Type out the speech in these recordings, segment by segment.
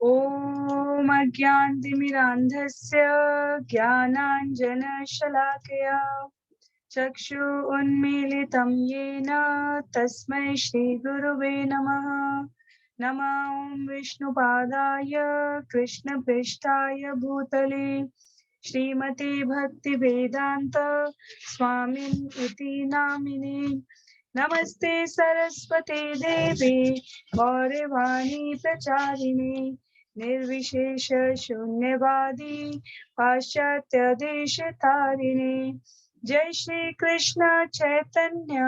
ॐ अज्ञानतिमिरान्धस्य ज्ञानाञ्जनशलाकया चक्षुरुन्मीलितं येन तस्मै श्रीगुरुवे नमः। नमो विष्णुपादाय कृष्णपृष्ठाय भूतले श्रीमते भक्तिवेदान्त स्वामिन् इति नामिने। नमस्ते सरस्वते देवे गौरवाणी प्रचारिणे निर्विशेष शून्यवादी पाश्चात्य देश तारिणे। जय श्री कृष्ण चैतन्य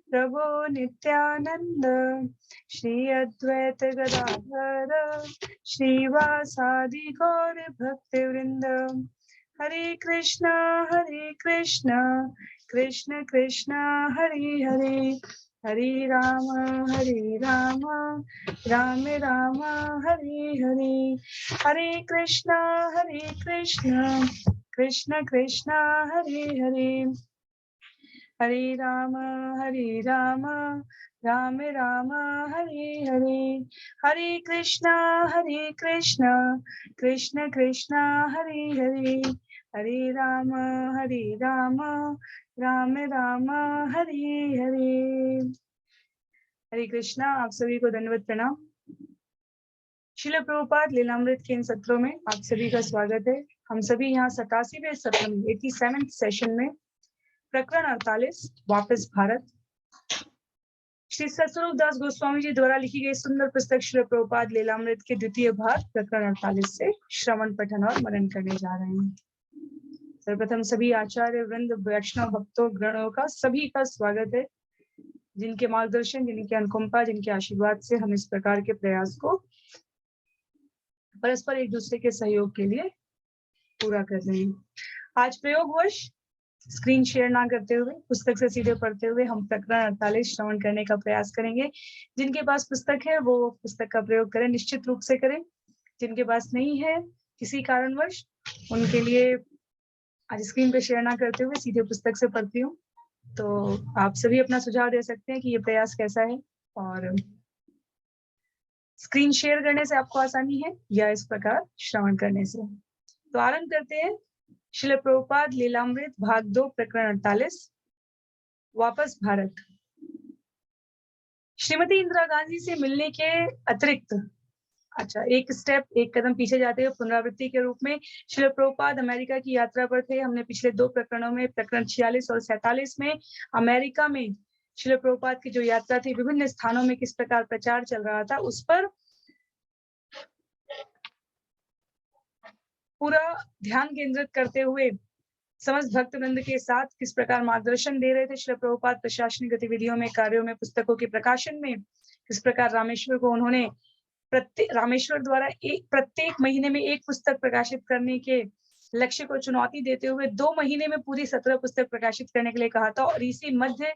प्रभु नित्यानंद श्री अद्वैत गदाधर श्रीवासादि गौर भक्तवृंद। हरे कृष्ण कृष्ण कृष्ण हरे हरे, हरे राम राम राम हरे हरे। हरे कृष्ण कृष्ण कृष्ण हरे हरे, हरे राम राम राम हरे हरे। हरे कृष्ण कृष्ण कृष्ण हरे हरे, हरे राम राम राम हरे हरे। हरे कृष्णा। आप सभी को दंडवत प्रणाम। श्रील प्रभुपाद लीलामृत के इन सत्रों में आप सभी का स्वागत है। हम सभी यहाँ 87वें सत्र में 87th सेशन में प्रकरण 48 वापस भारत, श्री सतस्वरूप दास गोस्वामी जी द्वारा लिखी गई सुंदर पुस्तक श्रील प्रभुपाद लीलामृत के द्वितीय भाग प्रकरण 48 से श्रवण पठन और मनन करने जा रहे हैं। सर्वप्रथम सभी आचार्य वृंद, वैष्णव भक्तों, गणों का सभी का स्वागत है, जिनके मार्गदर्शन, जिनके अनुकंपा, जिनके आशीर्वाद से हम इस प्रकार के प्रयास को परस्पर एक दूसरे के सहयोग के लिए पूरा कर रहे हैं। आज प्रयोगवश स्क्रीन शेयर ना करते हुए पुस्तक से सीधे पढ़ते हुए हम प्रकरण 48 श्रवण करने का प्रयास करेंगे। जिनके पास पुस्तक है वो पुस्तक का प्रयोग करें, निश्चित रूप से करें। जिनके पास नहीं है किसी कारणवश, उनके लिए आज स्क्रीन पे शेयर ना करते हुए सीधे पुस्तक से पढ़ती हूँ। तो आप सभी अपना सुझाव दे सकते हैं कि ये प्रयास कैसा है, और स्क्रीन शेयर करने से आपको आसानी है या इस प्रकार श्रवण करने से। तो आरंभ करते हैं। श्रील प्रभुपाद लीलामृत भाग 2 प्रकरण 48 वापस भारत। श्रीमती इंदिरा गांधी से मिलने के अतिरिक्त, एक कदम पीछे जाते हुए पुनरावृत्ति के रूप में श्रील प्रभुपाद अमेरिका की यात्रा पर थे। हमने पिछले 2 प्रकरणों में प्रकरण 46 और 47 में अमेरिका में श्रील प्रभुपाद की जो यात्रा थी, विभिन्न स्थानों में किस प्रकार प्रचार चल रहा था, उस पर पूरा ध्यान केंद्रित करते हुए समस्त भक्तवृंद के साथ किस प्रकार मार्गदर्शन दे रहे थे श्रील प्रभुपाद। प्रशासनिक गतिविधियों में, कार्यों में, पुस्तकों के प्रकाशन में किस प्रकार रामेश्वर को उन्होंने रामेश्वर द्वारा प्रत्येक महीने में एक पुस्तक प्रकाशित करने के लक्ष्य को चुनौती देते हुए 2 महीने में पूरी 17 पुस्तक प्रकाशित करने के लिए कहा था। और इसी मध्य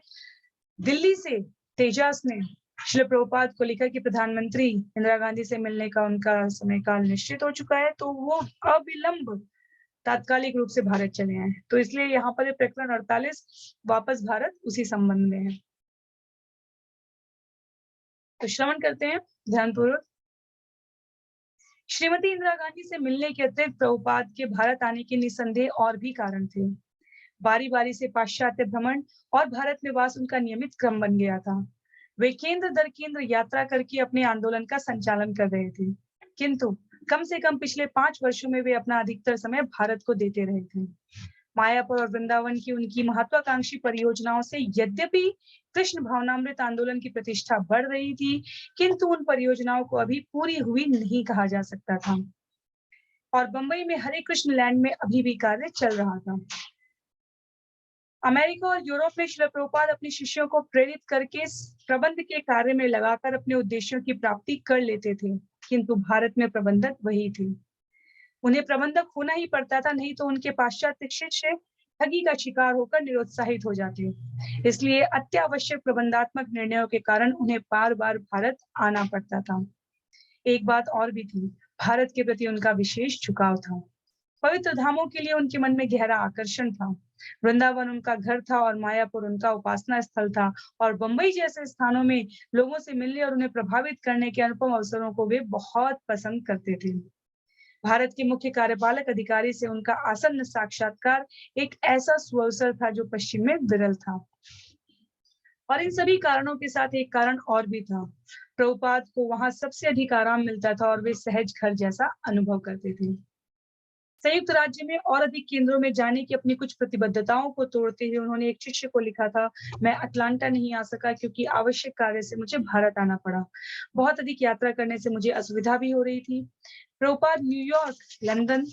दिल्ली से तेजास ने श्रील प्रभुपाद को लिखा कि प्रधानमंत्री इंदिरा गांधी से मिलने का उनका समय काल निश्चित हो चुका है, तो वो अविलंब तात्कालिक रूप से भारत चले आए। तो इसलिए यहाँ पर प्रकरण 48 वापस भारत उसी संबंध में है। तो श्रवण करते हैं ध्यानपूर्वक। श्रीमती इंदिरा गांधी से मिलने के अतिरिक्त प्रभुपाद के भारत आने के निसंदेह और भी कारण थे। बारी बारी से पाश्चात्य भ्रमण और भारत में वास उनका नियमित क्रम बन गया था। वे केंद्र दर केंद्र यात्रा करके अपने आंदोलन का संचालन कर रहे थे, किंतु कम से कम पिछले 5 वर्षों में वे अपना अधिकतर समय भारत को देते रहे थे। मायापुर और वृंदावन की उनकी महत्वाकांक्षी परियोजनाओं से यद्यपि कृष्ण भावनामृत आंदोलन की प्रतिष्ठा बढ़ रही थी, किंतु उन परियोजनाओं को अभी पूरी हुई नहीं कहा जा सकता था, और बंबई में हरे कृष्ण लैंड में अभी भी कार्य चल रहा था। अमेरिका और यूरोप में श्रील प्रभुपाद अपने शिष्यों को प्रेरित करके प्रबंध के कार्य में लगाकर अपने उद्देश्यों की प्राप्ति कर लेते थे, किंतु भारत में प्रबंधक वही थे। उन्हें प्रबंधक होना ही पड़ता था, नहीं तो उनके पाश्चात्य शिष्य ठगी का शिकार होकर निरुत्साहित हो जाते। इसलिए अत्यावश्यक प्रबंधात्मक निर्णयों के कारण उन्हें बार बार भारत आना पड़ता था। एक बात और भी थी, भारत के प्रति उनका विशेष झुकाव था। पवित्र धामों के लिए उनके मन में गहरा आकर्षण था। वृंदावन उनका घर था और मायापुर उनका उपासना स्थल था, और बंबई जैसे स्थानों में लोगों से मिलने और उन्हें प्रभावित करने के अनुपम अवसरों को वे बहुत पसंद करते थे। भारत के मुख्य कार्यपालक अधिकारी से उनका आसन्न साक्षात्कार एक ऐसा सुअवसर था जो पश्चिम में विरल था। और इन सभी कारणों के साथ एक कारण और भी था। प्रभुपाद को वहां सबसे अधिक आराम मिलता था और वे सहज घर जैसा अनुभव करते थे। संयुक्त राज्य में और अधिक केंद्रों में जाने की अपनी कुछ प्रतिबद्धताओं को तोड़ते हुए उन्होंने एक शिष्य को लिखा था, मैं अटलांटा नहीं आ सका क्योंकि आवश्यक कार्य से मुझे भारत आना पड़ा। बहुत अधिक यात्रा करने से मुझे असुविधा भी हो रही थी। प्रभुपाद न्यूयॉर्क, लंदन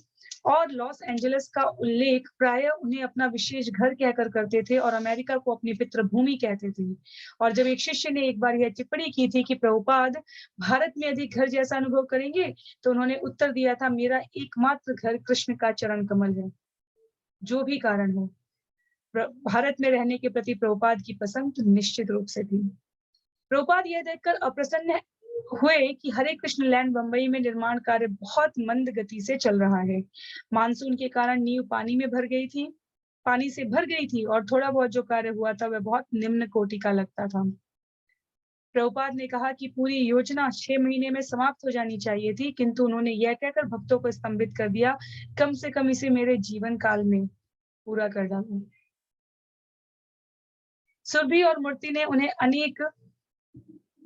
और लॉस एंजलिस का उल्लेख प्रायः उन्हें अपना विशेष घर कहकर करते थे और अमेरिका को अपनी पितृभूमि कहते थे। और जब एक शिष्य ने एक बार यह टिप्पणी की थी कि प्रभुपाद भारत में अधिक घर जैसा अनुभव करेंगे, तो उन्होंने उत्तर दिया था, मेरा एकमात्र घर कृष्ण का चरण कमल है। जो भी कारण हो, भारत में रहने के प्रति प्रभुपाद की पसंद निश्चित रूप से थी। प्रभुपाद यह देखकर अप्रसन्न हुए कि हरे कृष्ण लैंड बंबई में निर्माण कार्य बहुत मंद गति से चल रहा है। मानसून के कारण नींव पानी से भर गई थी और थोड़ा बहुत जो कार्य हुआ था वह बहुत निम्न कोटि का लगता था। प्रभुपाद ने कहा कि पूरी योजना 6 महीने में समाप्त हो जानी चाहिए थी, किंतु उन्होंने यह कहकर भक्तों को स्तंभित कर दिया, कम से कम इसे मेरे जीवन काल में पूरा कर डालो। सुरभि और मूर्ति ने उन्हें अनेक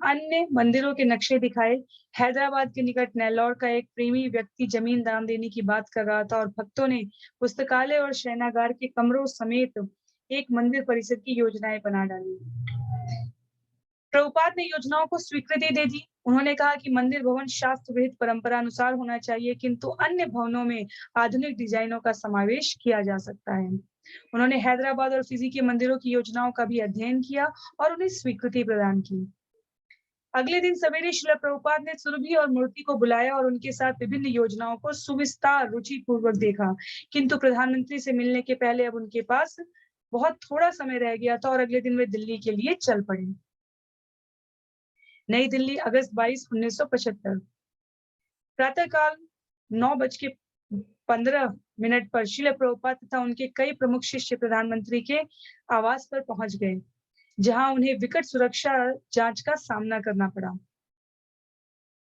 अन्य मंदिरों के नक्शे दिखाए। हैदराबाद के निकट नेल्लौर का एक प्रेमी व्यक्ति जमीन दान देने की बात कर रहा था और भक्तों ने पुस्तकालय और शयनागार के कमरों समेत एक मंदिर परिसर की योजनाएं बना डाली। प्रभुपाद ने योजनाओं को स्वीकृति दे दी। उन्होंने कहा कि मंदिर भवन शास्त्र विहित परंपरा अनुसार होना चाहिए, किंतु अन्य भवनों में आधुनिक डिजाइनों का समावेश किया जा सकता है। उन्होंने हैदराबाद और फिजी के मंदिरों की योजनाओं का भी अध्ययन किया और उन्हें स्वीकृति प्रदान की। अगले दिन सवेरे श्रील प्रभुपाद ने सुरभि और मूर्ति को बुलाया और उनके साथ विभिन्न योजनाओं को सुविस्तार रुचि पूर्वक देखा, किंतु प्रधानमंत्री से मिलने के पहले अब उनके पास बहुत थोड़ा समय रह गया था और अगले दिन वे दिल्ली के लिए चल पड़े। नई दिल्ली, अगस्त 22, 1975। प्रातःकाल 9:15 पर श्रील प्रभुपाद तथा उनके कई प्रमुख शिष्य प्रधानमंत्री के आवास पर पहुंच गए, जहां उन्हें विकट सुरक्षा जांच का सामना करना पड़ा।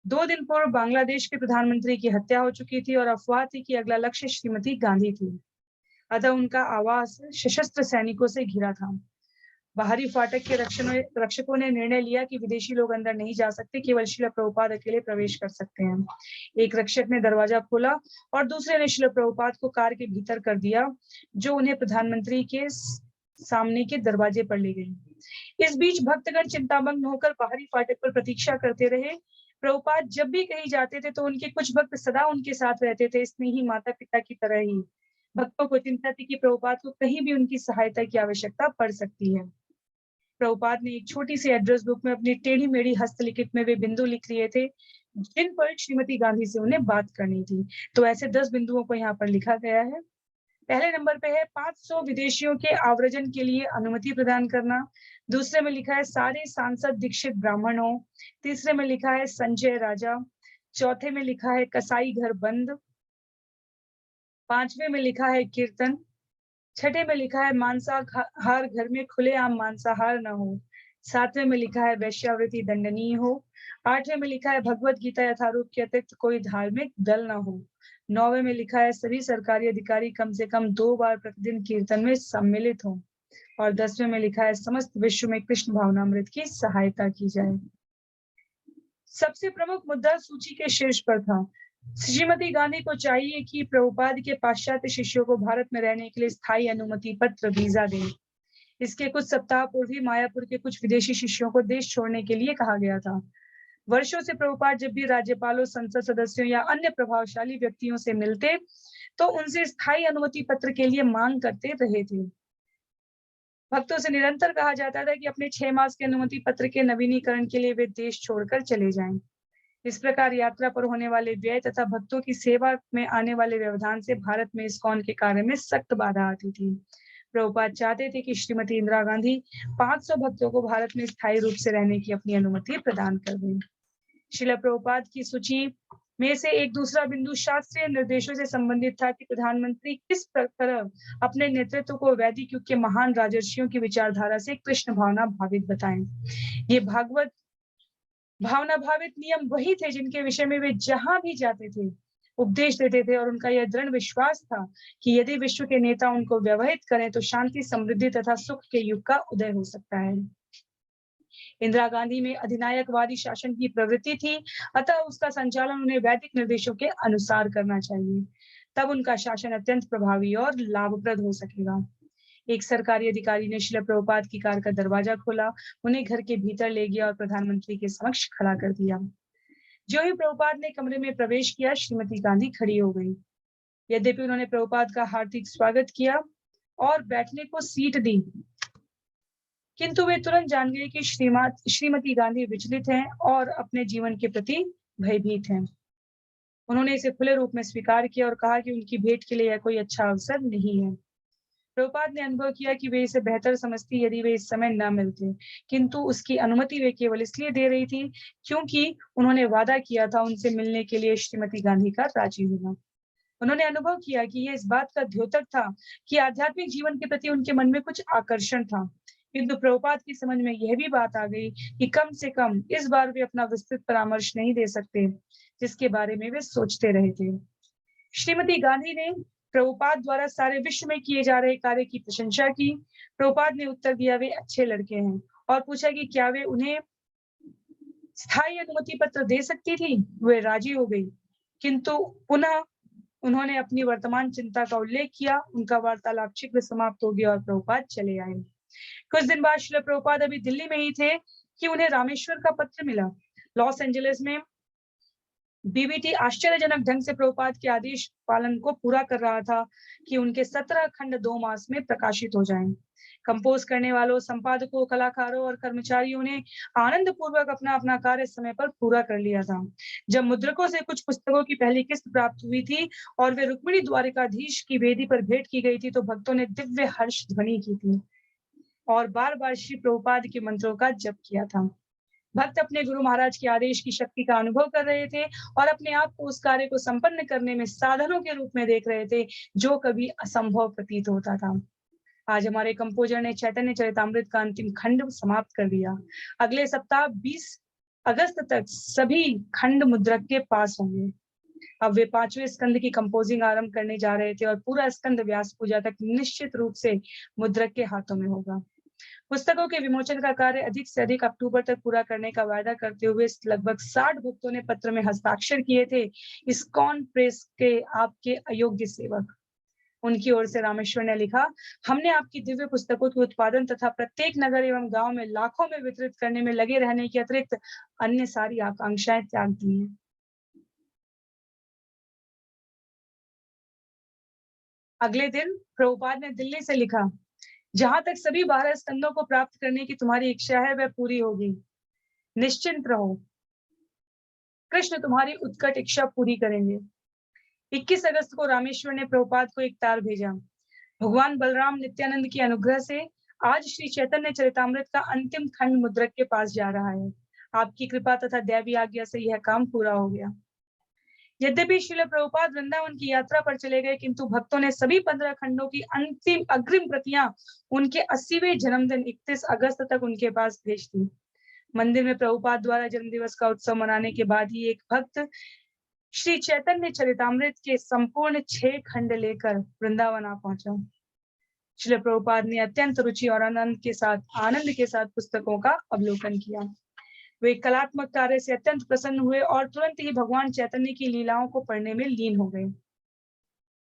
2 दिन पूर्व बांग्लादेश के प्रधानमंत्री की हत्या हो चुकी थी और अफवाह थी कि अगला लक्ष्य श्रीमती गांधी थी। अतः उनका आवास सशस्त्र सैनिकों से घिरा था। बाहरी फाटक के रक्षकों ने निर्णय लिया कि विदेशी लोग अंदर नहीं जा सकते, केवल श्रील प्रभुपाद अकेले प्रवेश कर सकते हैं। एक रक्षक ने दरवाजा खोला और दूसरे ने श्रील प्रभुपाद को कार के भीतर कर दिया, जो उन्हें प्रधानमंत्री के सामने के दरवाजे पर ले गई। इस बीच भक्तगण चिंतामग्न होकर बाहरी फाटक पर प्रतीक्षा करते रहे। प्रभुपाद जब भी कहीं जाते थे तो उनके कुछ भक्त सदा उनके साथ रहते थे, स्नेही माता पिता की तरह ही। भक्तों को चिंता थी कि प्रभुपाद को कहीं भी उनकी सहायता की आवश्यकता पड़ सकती है। प्रभुपाद ने एक छोटी सी एड्रेस बुक में अपनी टेढ़ी मेढ़ी हस्तलिखित में वे बिंदु लिख लिए थे जिन पर श्रीमती गांधी से उन्हें बात करनी थी। तो ऐसे 10 बिंदुओं को यहाँ पर लिखा गया है। पहले नंबर पे है 500 विदेशियों के आव्रजन के लिए अनुमति प्रदान करना। दूसरे में लिखा है सारे सांसद दीक्षित ब्राह्मण हो। तीसरे में लिखा है संजय राजा। चौथे में लिखा है कसाई घर बंद। पांचवे में लिखा है कीर्तन। छठे में लिखा है मांसाहार घर में खुलेआम मांसाहार न हो। सातवें में लिखा है वैश्यावृत्ति दंडनीय हो। आठवें में लिखा है भगवत गीता यथारूप के अतिरिक्त कोई धार्मिक दल न हो। 9वें में लिखा है सभी सरकारी अधिकारी कम से कम 2 बार प्रतिदिन कीर्तन में सम्मिलित हों। और 10वें में लिखा है समस्त विश्व में कृष्ण भावनामृत की सहायता की जाए। सबसे प्रमुख मुद्दा सूची के शीर्ष पर था। श्रीमती गांधी को चाहिए कि प्रभुपाद के पाश्चात्य शिष्यों को भारत में रहने के लिए स्थायी अनुमति पत्र वीजा दें। इसके कुछ सप्ताह पूर्व ही मायापुर के कुछ विदेशी शिष्यों को देश छोड़ने के लिए कहा गया था। वर्षों से प्रभुपाद जब भी राज्यपालों, संसद सदस्यों या अन्य प्रभावशाली व्यक्तियों से मिलते तो उनसे स्थायी अनुमति पत्र के लिए मांग करते रहे थे। भक्तों से निरंतर कहा जाता था कि अपने 6 मास के अनुमति पत्र के नवीनीकरण के लिए वे देश छोड़कर चले जाएं। इस प्रकार यात्रा पर होने वाले व्यय तथा भक्तों की सेवा में आने वाले व्यवधान से भारत में इस्कॉन के कार्य में सख्त बाधा आती थी। प्रभुपाद चाहते थे कि श्रीमती इंदिरा गांधी 500 भक्तों को भारत में स्थायी रूप से रहने की अपनी अनुमति प्रदान कर दें। श्रील प्रभुपाद की सूची में से एक दूसरा बिंदु शास्त्रीय निर्देशों से संबंधित था कि प्रधानमंत्री किस तरह अपने नेतृत्व को वैदिक युग के महान राजर्षियों की विचारधारा से कृष्ण भावना भावित बताएं। ये भागवत भावना भावित नियम वही थे जिनके विषय में वे जहां भी जाते थे उपदेश देते थे, और उनका यह दृढ़ विश्वास था कि यदि विश्व के नेता उनको व्यवहित करें तो शांति, समृद्धि तथा सुख के युग का उदय हो सकता है। इंदिरा गांधी में अधिनायकवादी शासन की प्रवृत्ति थी, अतः उसका संचालन उन्हें वैदिक निर्देशों के अनुसार करना चाहिए, तब उनका शासन अत्यंत प्रभावी और लाभप्रद हो सकेगा। एक सरकारी अधिकारी ने श्रील प्रभुपाद की कार का दरवाजा खोला, उन्हें घर के भीतर ले गया और प्रधानमंत्री के समक्ष खड़ा कर दिया। जो ही प्रभुपाद ने कमरे में प्रवेश किया, श्रीमती गांधी खड़ी हो गई। यद्यपि उन्होंने प्रभुपाद का हार्दिक स्वागत किया और बैठने को सीट दी, किंतु वे तुरंत जान गए कि श्रीमती गांधी विचलित हैं और अपने जीवन के प्रति भयभीत हैं। उन्होंने इसे खुले रूप में स्वीकार किया और कहा कि उनकी भेंट के लिए यह कोई अच्छा अवसर नहीं है। प्रभुपाद ने अनुभव किया कि वे इसे बेहतर समझती यदि वे इस समय न मिलते, किंतु उसकी अनुमति वे केवल इसलिए दे रही थी क्योंकि उन्होंने वादा किया था उनसे मिलने के लिए श्रीमती गांधी का राजी होना। उन्होंने अनुभव किया कि यह इस बात का द्योतक था कि आध्यात्मिक जीवन के प्रति उनके मन में कुछ आकर्षण था, किंतु प्रभुपाद की समझ में यह भी बात आ गई कि कम से कम इस बार वे अपना विस्तृत परामर्श नहीं दे सकते जिसके बारे में वे सोचते रहे थे। श्रीमती गांधी ने प्रभुपाद द्वारा सारे विश्व में किए जा रहे कार्य की प्रशंसा की। प्रभुपाद ने उत्तर दिया, वे अच्छे लड़के हैं, और पूछा कि क्या वे उन्हें स्थायी अनुमति पत्र दे सकती थी। वे राजी हो गई, किंतु पुनः उन्होंने अपनी वर्तमान चिंता का उल्लेख किया। उनका वार्तालाप शीघ्र समाप्त हो गया और प्रभुपाद चले आए। कुछ दिन बाद श्रील प्रभुपाद अभी दिल्ली में ही थे कि उन्हें रामेश्वर का पत्र मिला। लॉस एंजलिस में बीबीटी आश्चर्यजनक ढंग से प्रभुपाद के आदेश पालन को पूरा कर रहा था कि उनके 17 खंड 2 मास में प्रकाशित हो जाएं। कंपोज करने वालों, संपादकों, कलाकारों और कर्मचारियों ने आनंद पूर्वक अपना अपना कार्य समय पर पूरा कर लिया था। जब मुद्रकों से कुछ पुस्तकों की पहली किस्त प्राप्त हुई थी और वे रुक्मिणी द्वारिकाधीश की वेदी पर भेंट की गई थी, तो भक्तों ने दिव्य हर्ष ध्वनि की थी और बार बार श्री प्रभुपाद के मंत्रों का जप किया था। भक्त अपने गुरु महाराज के आदेश की शक्ति का अनुभव कर रहे थे और अपने आप को उस कार्य को संपन्न करने में साधनों के रूप में देख रहे थे जो कभी असंभव प्रतीत होता था। आज हमारे कंपोजर ने चैतन्य चरितामृत का अंतिम खंड समाप्त कर दिया। अगले सप्ताह 20 अगस्त तक सभी खंड मुद्रक के पास होंगे। अब वे 5वें स्कंद की कंपोजिंग आरंभ करने जा रहे थे और पूरा स्कंद व्यास पूजा तक निश्चित रूप से मुद्रक के हाथों में होगा। पुस्तकों के विमोचन का कार्य अधिक से अधिक अक्टूबर तक पूरा करने का वायदा करते हुए लगभग 60 भक्तों ने पत्र में हस्ताक्षर किए थे। इस्कॉन प्रेस के आपके अयोग्य सेवक। उनकी ओर से रामेश्वर ने लिखा, हमने आपकी दिव्य पुस्तकों के उत्पादन तथा प्रत्येक नगर एवं गांव में लाखों में वितरित करने में लगे रहने के अतिरिक्त अन्य सारी आकांक्षाएं त्याग दी हैं। अगले दिन प्रभुपाद ने दिल्ली से लिखा, जहां तक सभी 12 स्कंदों को प्राप्त करने की तुम्हारी इच्छा है वह पूरी होगी। निश्चिंत रहो, कृष्ण तुम्हारी उत्कट इच्छा पूरी करेंगे। 21 अगस्त को रामेश्वर ने प्रभुपाद को एक तार भेजा। भगवान बलराम नित्यानंद की अनुग्रह से आज श्री चैतन्य चरितामृत का अंतिम खंड मुद्रक के पास जा रहा है। आपकी कृपा तथा दैवी आज्ञा से यह काम पूरा हो गया। यद्यपि श्रील प्रभुपाद वृंदावन की यात्रा पर चले गए, किंतु भक्तों ने सभी 15 खंडों की अंतिम अग्रिम प्रतियां उनके 80वें जन्मदिन 31 अगस्त तक उनके पास भेज दी। मंदिर में प्रभुपाद द्वारा जन्मदिवस का उत्सव मनाने के बाद ही एक भक्त श्री चैतन्य चरितामृत के संपूर्ण 6 खंड लेकर वृंदावन आ पहुंचा। श्रील प्रभुपाद ने अत्यंत रुचि और आनंद के साथ पुस्तकों का अवलोकन किया। वे कलात्मक कार्य से अत्यंत प्रसन्न हुए और तुरंत ही भगवान चैतन्य की लीलाओं को पढ़ने में लीन हो गए।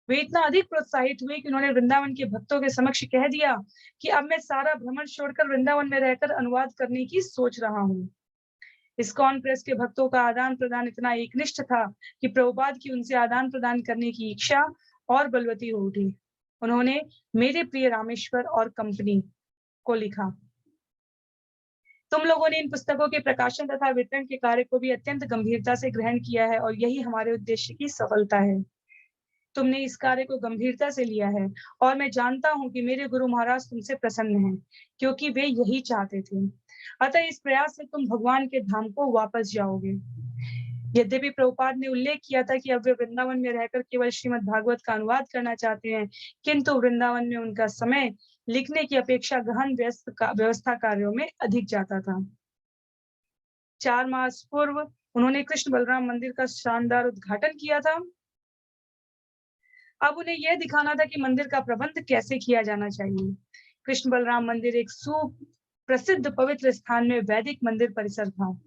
वे इतना अधिक प्रोत्साहित हुए कि उन्होंने वृंदावन के भक्तों के समक्ष कह दिया कि अब मैं सारा भ्रमण छोड़कर वृंदावन में रहकर अनुवाद करने की सोच रहा हूँ। इस्कॉन प्रेस के भक्तों का आदान प्रदान इतना एकनिष्ठ था कि प्रभुपाद की उनसे आदान प्रदान करने की इच्छा और बलवती हो उठी। उन्होंने मेरे प्रिय रामेश्वर और कंपनी को लिखा, तुम लोगों ने इन पुस्तकों के प्रकाशन तथा वितरण के कार्य को भी अत्यंत गंभीरता से ग्रहण किया है और यही हमारे उद्देश्य की सफलता है। तुमने इस कार्य को गंभीरता से लिया है और मैं जानता हूं कि मेरे गुरु महाराज तुमसे प्रसन्न हैं, क्योंकि वे यही चाहते थे। अतः इस प्रयास से तुम भगवान के धाम को वापस जाओगे। यद्यपि प्रभुपाद ने उल्लेख किया था कि अब वे वृंदावन में रहकर केवल श्रीमद् भागवत का अनुवाद करना चाहते हैं, किंतु वृंदावन में उनका समय लिखने की अपेक्षा गहन व्यवस्था कार्यों में अधिक जाता था। 4 मास पूर्व उन्होंने कृष्ण बलराम मंदिर का शानदार उद्घाटन किया था। अब उन्हें यह दिखाना था कि मंदिर का प्रबंध कैसे किया जाना चाहिए। कृष्ण बलराम मंदिर एक सुप्रसिद्ध पवित्र स्थान में वैदिक मंदिर परिसर था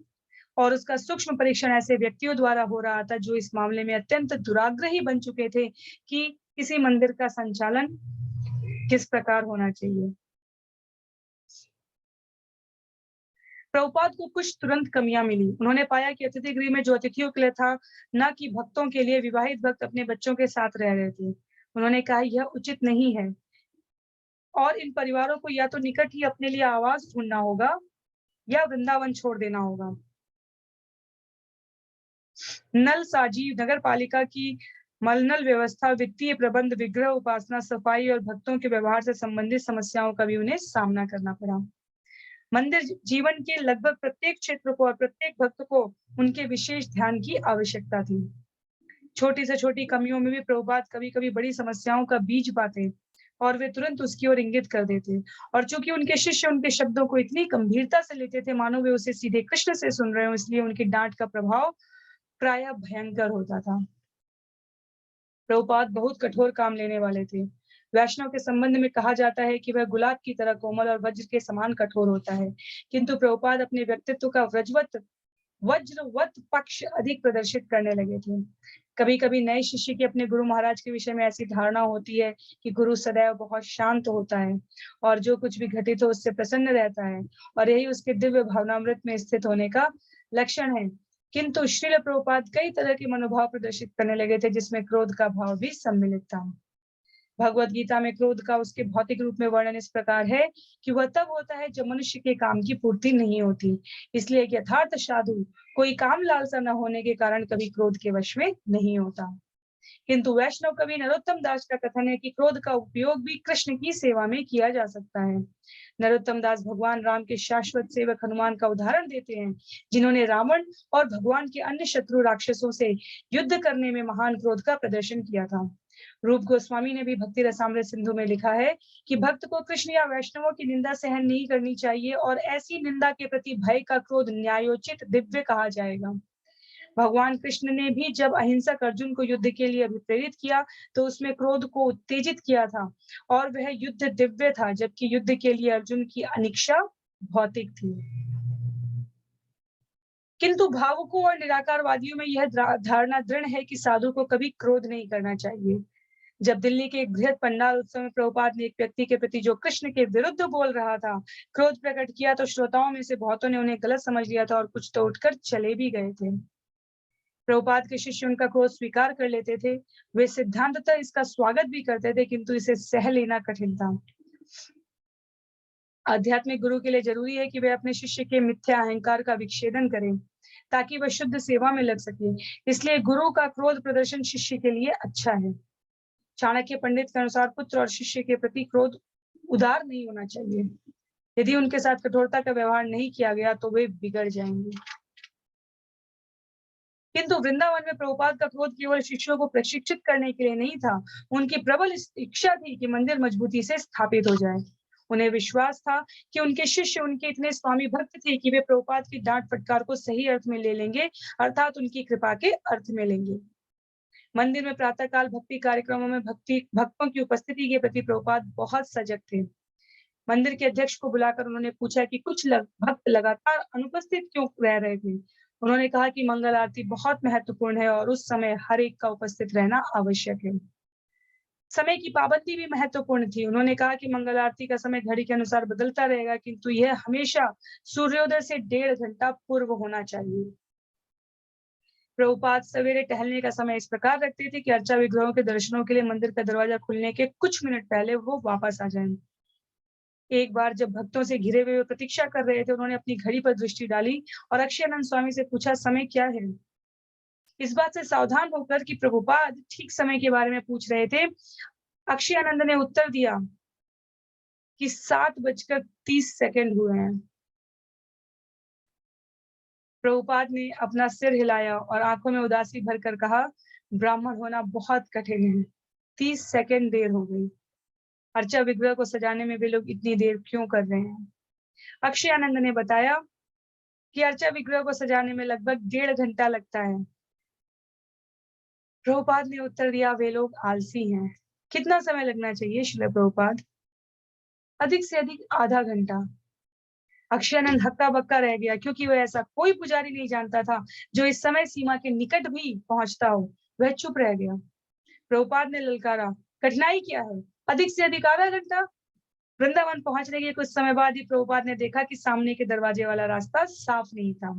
और उसका सूक्ष्म परीक्षण ऐसे व्यक्तियों द्वारा हो रहा था जो इस मामले में अत्यंत दुराग्रही बन चुके थे कि किसी मंदिर का संचालन किस प्रकार होना चाहिए। प्रभुपाद को कुछ तुरंत कमियां मिली। उन्होंने पाया कि अतिथि गृह में जो अतिथियों के लिए था, न कि भक्तों के लिए, विवाहित भक्त अपने बच्चों के साथ रह रहे थे। उन्होंने कहा यह उचित नहीं है और इन परिवारों को या तो निकट ही अपने लिए आवास ढूंढना होगा या वृंदावन छोड़ देना होगा। नल साजी नगर पालिका की मलनल व्यवस्था, वित्तीय प्रबंध, विग्रह उपासना, सफाई और भक्तों के व्यवहार से संबंधित समस्याओं का भी उन्हें सामना करना पड़ा। मंदिर जीवन के लगभग प्रत्येक क्षेत्र को और प्रत्येक भक्त को उनके विशेष ध्यान की आवश्यकता थी। छोटी से छोटी कमियों में भी प्रभुपाद कभी-कभी बड़ी समस्याओं का बीज पाते और वे तुरंत उसकी ओर इंगित कर देते। और चूंकि उनके शिष्य उनके शब्दों को इतनी गंभीरता से लेते थे मानो वे उसे सीधे कृष्ण से सुन रहे हो, इसलिए उनकी डांट का प्रभाव प्रायः भयंकर होता था। प्रभुपाद बहुत कठोर काम लेने वाले थे। वैष्णव के संबंध में कहा जाता है कि वह गुलाब की तरह कोमल और वज्र के समान कठोर होता है, किंतु प्रभुपाद अपने व्यक्तित्व का वज्रवत पक्ष अधिक प्रदर्शित करने लगे थे। कभी-कभी नए शिष्य की अपने गुरु महाराज के विषय में ऐसी धारणा होती है कि गुरु सदैव बहुत शांत होता है और जो कुछ भी घटित हो उससे प्रसन्न रहता है और यही उसके दिव्य भावनामृत में स्थित होने का लक्षण है। किंतु श्रील प्रभुपाद कई तरह के मनोभाव प्रदर्शित करने लगे थे जिसमें क्रोध का भाव भी सम्मिलित था। भगवत गीता में क्रोध का उसके भौतिक रूप में वर्णन इस प्रकार है कि वह तब होता है जब मनुष्य के काम की पूर्ति नहीं होती। इसलिए एक यथार्थ साधु कोई काम लालसा न होने के कारण कभी क्रोध के वश में नहीं होता। किंतु वैष्णव कवि नरोत्तम दास का कथन है कि क्रोध का उपयोग भी कृष्ण की सेवा में किया जा सकता है। नरोत्तम दास भगवान राम के शाश्वत सेवक हनुमान का उदाहरण देते हैं, जिन्होंने रावण और भगवान के अन्य शत्रु राक्षसों से युद्ध करने में महान क्रोध का प्रदर्शन किया था। रूप गोस्वामी ने भी भक्ति रसामृत सिंधु में लिखा है कि भक्त को कृष्ण या वैष्णवों की निंदा सहन नहीं करनी चाहिए और ऐसी निंदा के प्रति भय का क्रोध न्यायोचित दिव्य कहा जाएगा। भगवान कृष्ण ने भी जब अहिंसक अर्जुन को युद्ध के लिए अभिप्रेरित किया तो उसमें क्रोध को उत्तेजित किया था और वह युद्ध दिव्य था, जबकि युद्ध के लिए अर्जुन की अनिच्छा भौतिक थी। किंतु भावुकों और निराकारवादियों में यह धारणा दृढ़ है कि साधु को कभी क्रोध नहीं करना चाहिए। जब दिल्ली के एक बृहद पंडाल उत्सव में प्रभुपाद ने एक व्यक्ति के प्रति जो कृष्ण के विरुद्ध बोल रहा था क्रोध प्रकट किया तो श्रोताओं में से बहुतों ने उन्हें गलत समझ लिया था और कुछ तो उठकर चले भी गए थे। प्रभुपाद के शिष्य उनका क्रोध स्वीकार कर लेते थे। वे सिद्धांततः इसका स्वागत भी करते थे, किंतु इसे सह लेना कठिन था। आध्यात्मिक गुरु के लिए जरूरी है कि वे अपने शिष्य के मिथ्या अहंकार का विच्छेदन करें ताकि वह शुद्ध सेवा में लग सके। इसलिए गुरु का क्रोध प्रदर्शन शिष्य के लिए अच्छा है। चाणक्य पंडित के अनुसार पुत्र और शिष्य के प्रति क्रोध उदार नहीं होना चाहिए। यदि उनके साथ कठोरता का व्यवहार नहीं किया गया तो वे बिगड़ जाएंगे। किंतु वृंदावन में प्रभुपाद का क्रोध केवल शिष्यों को प्रशिक्षित करने के लिए नहीं था। उनकी प्रबल इच्छा थी कि मंदिर मजबूती से स्थापित हो जाए। उन्हें विश्वास था कि उनके शिष्य उनके इतने स्वामी भक्त थे कि वे प्रभुपाद की डांट फटकार को सही अर्थ में ले लेंगे, अर्थात उनकी कृपा के अर्थ में लेंगे। मंदिर में प्रातःकाल भक्ति कार्यक्रमों में भक्तों की उपस्थिति के प्रति प्रभुपाद बहुत सजग थे। मंदिर के अध्यक्ष को बुलाकर उन्होंने पूछा कि कुछ भक्त लगातार अनुपस्थित क्यों रह रहे थे। उन्होंने कहा कि मंगल आरती बहुत महत्वपूर्ण है और उस समय हर एक का उपस्थित रहना आवश्यक है। समय की पाबंदी भी महत्वपूर्ण थी। उन्होंने कहा कि मंगल आरती का समय घड़ी के अनुसार बदलता रहेगा, किंतु यह हमेशा सूर्योदय से 1.5 घंटा पूर्व होना चाहिए। प्रभुपाद सवेरे टहलने का समय इस प्रकार रखते थे कि अर्चा विग्रहों के दर्शनों के लिए मंदिर का दरवाजा खुलने के कुछ मिनट पहले वो वापस आ जाएं। एक बार जब भक्तों से घिरे हुए प्रतीक्षा कर रहे थे, उन्होंने अपनी घड़ी पर दृष्टि डाली और अक्षयानंद स्वामी से पूछा, समय क्या है? इस बात से सावधान होकर कि प्रभुपाद ठीक समय के बारे में पूछ रहे थे, अक्षयानंद ने उत्तर दिया कि 7:30 हुए हैं। प्रभुपाद ने अपना सिर हिलाया और आंखों में उदासी भरकर कहा, ब्राह्मण होना बहुत कठिन है। 30 सेकंड देर हो गई। अर्चा विग्रह को सजाने में वे लोग इतनी देर क्यों कर रहे हैं? अक्षयानंद ने बताया कि अर्चा विग्रह को सजाने में लगभग 1.5 घंटा लगता है। प्रभुपाद ने उत्तर दिया, वे लोग आलसी हैं। कितना समय लगना चाहिए श्रील प्रभुपाद? अधिक से अधिक आधा घंटा। अक्षयानंद हक्का बक्का रह गया, क्योंकि वह ऐसा कोई पुजारी नहीं जानता था जो इस समय सीमा के निकट भी पहुंचता हो। वह चुप रह गया। प्रभुपाद ने ललकारा, कठिनाई क्या है? अधिक से अधिक आधा घंटा। वृंदावन पहुंचने के कुछ समय बाद ही प्रभुपाद ने देखा कि सामने के दरवाजे वाला रास्ता साफ नहीं था।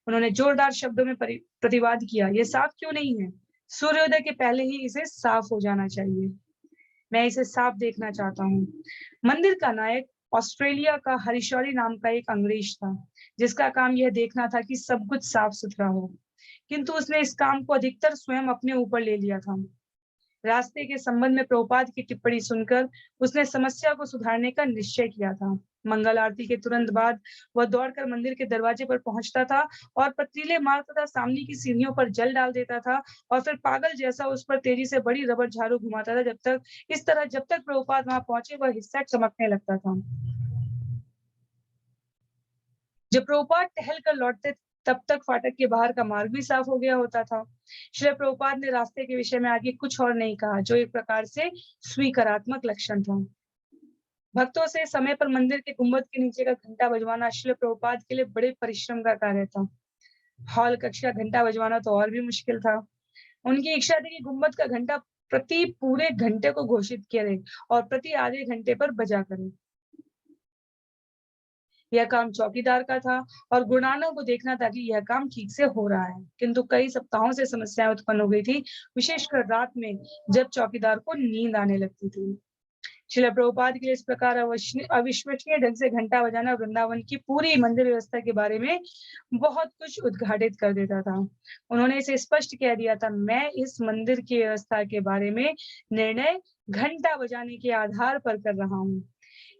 उन्होंने जोरदार शब्दों में प्रतिवाद किया, यह साफ क्यों नहीं है? सूर्योदय के पहले ही इसे साफ हो जाना चाहिए। मैं इसे साफ देखना चाहता हूँ। मंदिर का नायक ऑस्ट्रेलिया का हरीशौरी नाम का एक अंग्रेज था, जिसका काम यह देखना था कि सब कुछ साफ सुथरा हो, किंतु उसने इस काम को अधिकतर स्वयं अपने ऊपर ले लिया था। रास्ते के संबंध में प्रभुपाद की टिप्पणी सुनकर उसने समस्या को सुधारने का निश्चय किया था। मंगल आरती के तुरंत बाद वह दौड़कर मंदिर के दरवाजे पर पहुंचता था और पथरीले मार्ग तथा सामने की सीढ़ियों पर जल डाल देता था और फिर पागल जैसा उस पर तेजी से बड़ी रबड़ झाड़ू घुमाता था। जब तक प्रभुपाद वहां पहुंचे वह हिस्सा चमकने लगता था। जब प्रभुपाद टहल कर लौटते तब तक फाटक के बाहर का मार्ग भी साफ हो गया होता था। श्री प्रभुपाद ने रास्ते के विषय में आगे कुछ और नहीं कहा, जो एक प्रकार से स्वीकारात्मक लक्षण था। भक्तों से समय पर मंदिर के गुंबद के नीचे का घंटा बजवाना श्री प्रभुपाद के लिए बड़े परिश्रम का कार्य था। हॉल कक्ष का घंटा बजवाना तो और भी मुश्किल था। उनकी इच्छा थी कि गुंबद का घंटा प्रति पूरे घंटे को घोषित करे और प्रति आधे घंटे पर बजा करे। यह काम चौकीदार का था और गुणानों को देखना था कि यह काम ठीक से हो रहा है, किंतु कई सप्ताहों से समस्याएं उत्पन्न हो गई थी, विशेषकर रात में जब चौकीदार को नींद आने लगती थी। श्रील प्रभुपाद के लिए इस प्रकार अविश्वसनीय ढंग से घंटा बजाना वृंदावन की पूरी मंदिर व्यवस्था के बारे में बहुत कुछ उद्घाटित कर देता था। उन्होंने इसे स्पष्ट कह दिया था, मैं इस मंदिर की व्यवस्था के बारे में निर्णय घंटा बजाने के आधार पर कर रहा हूँ।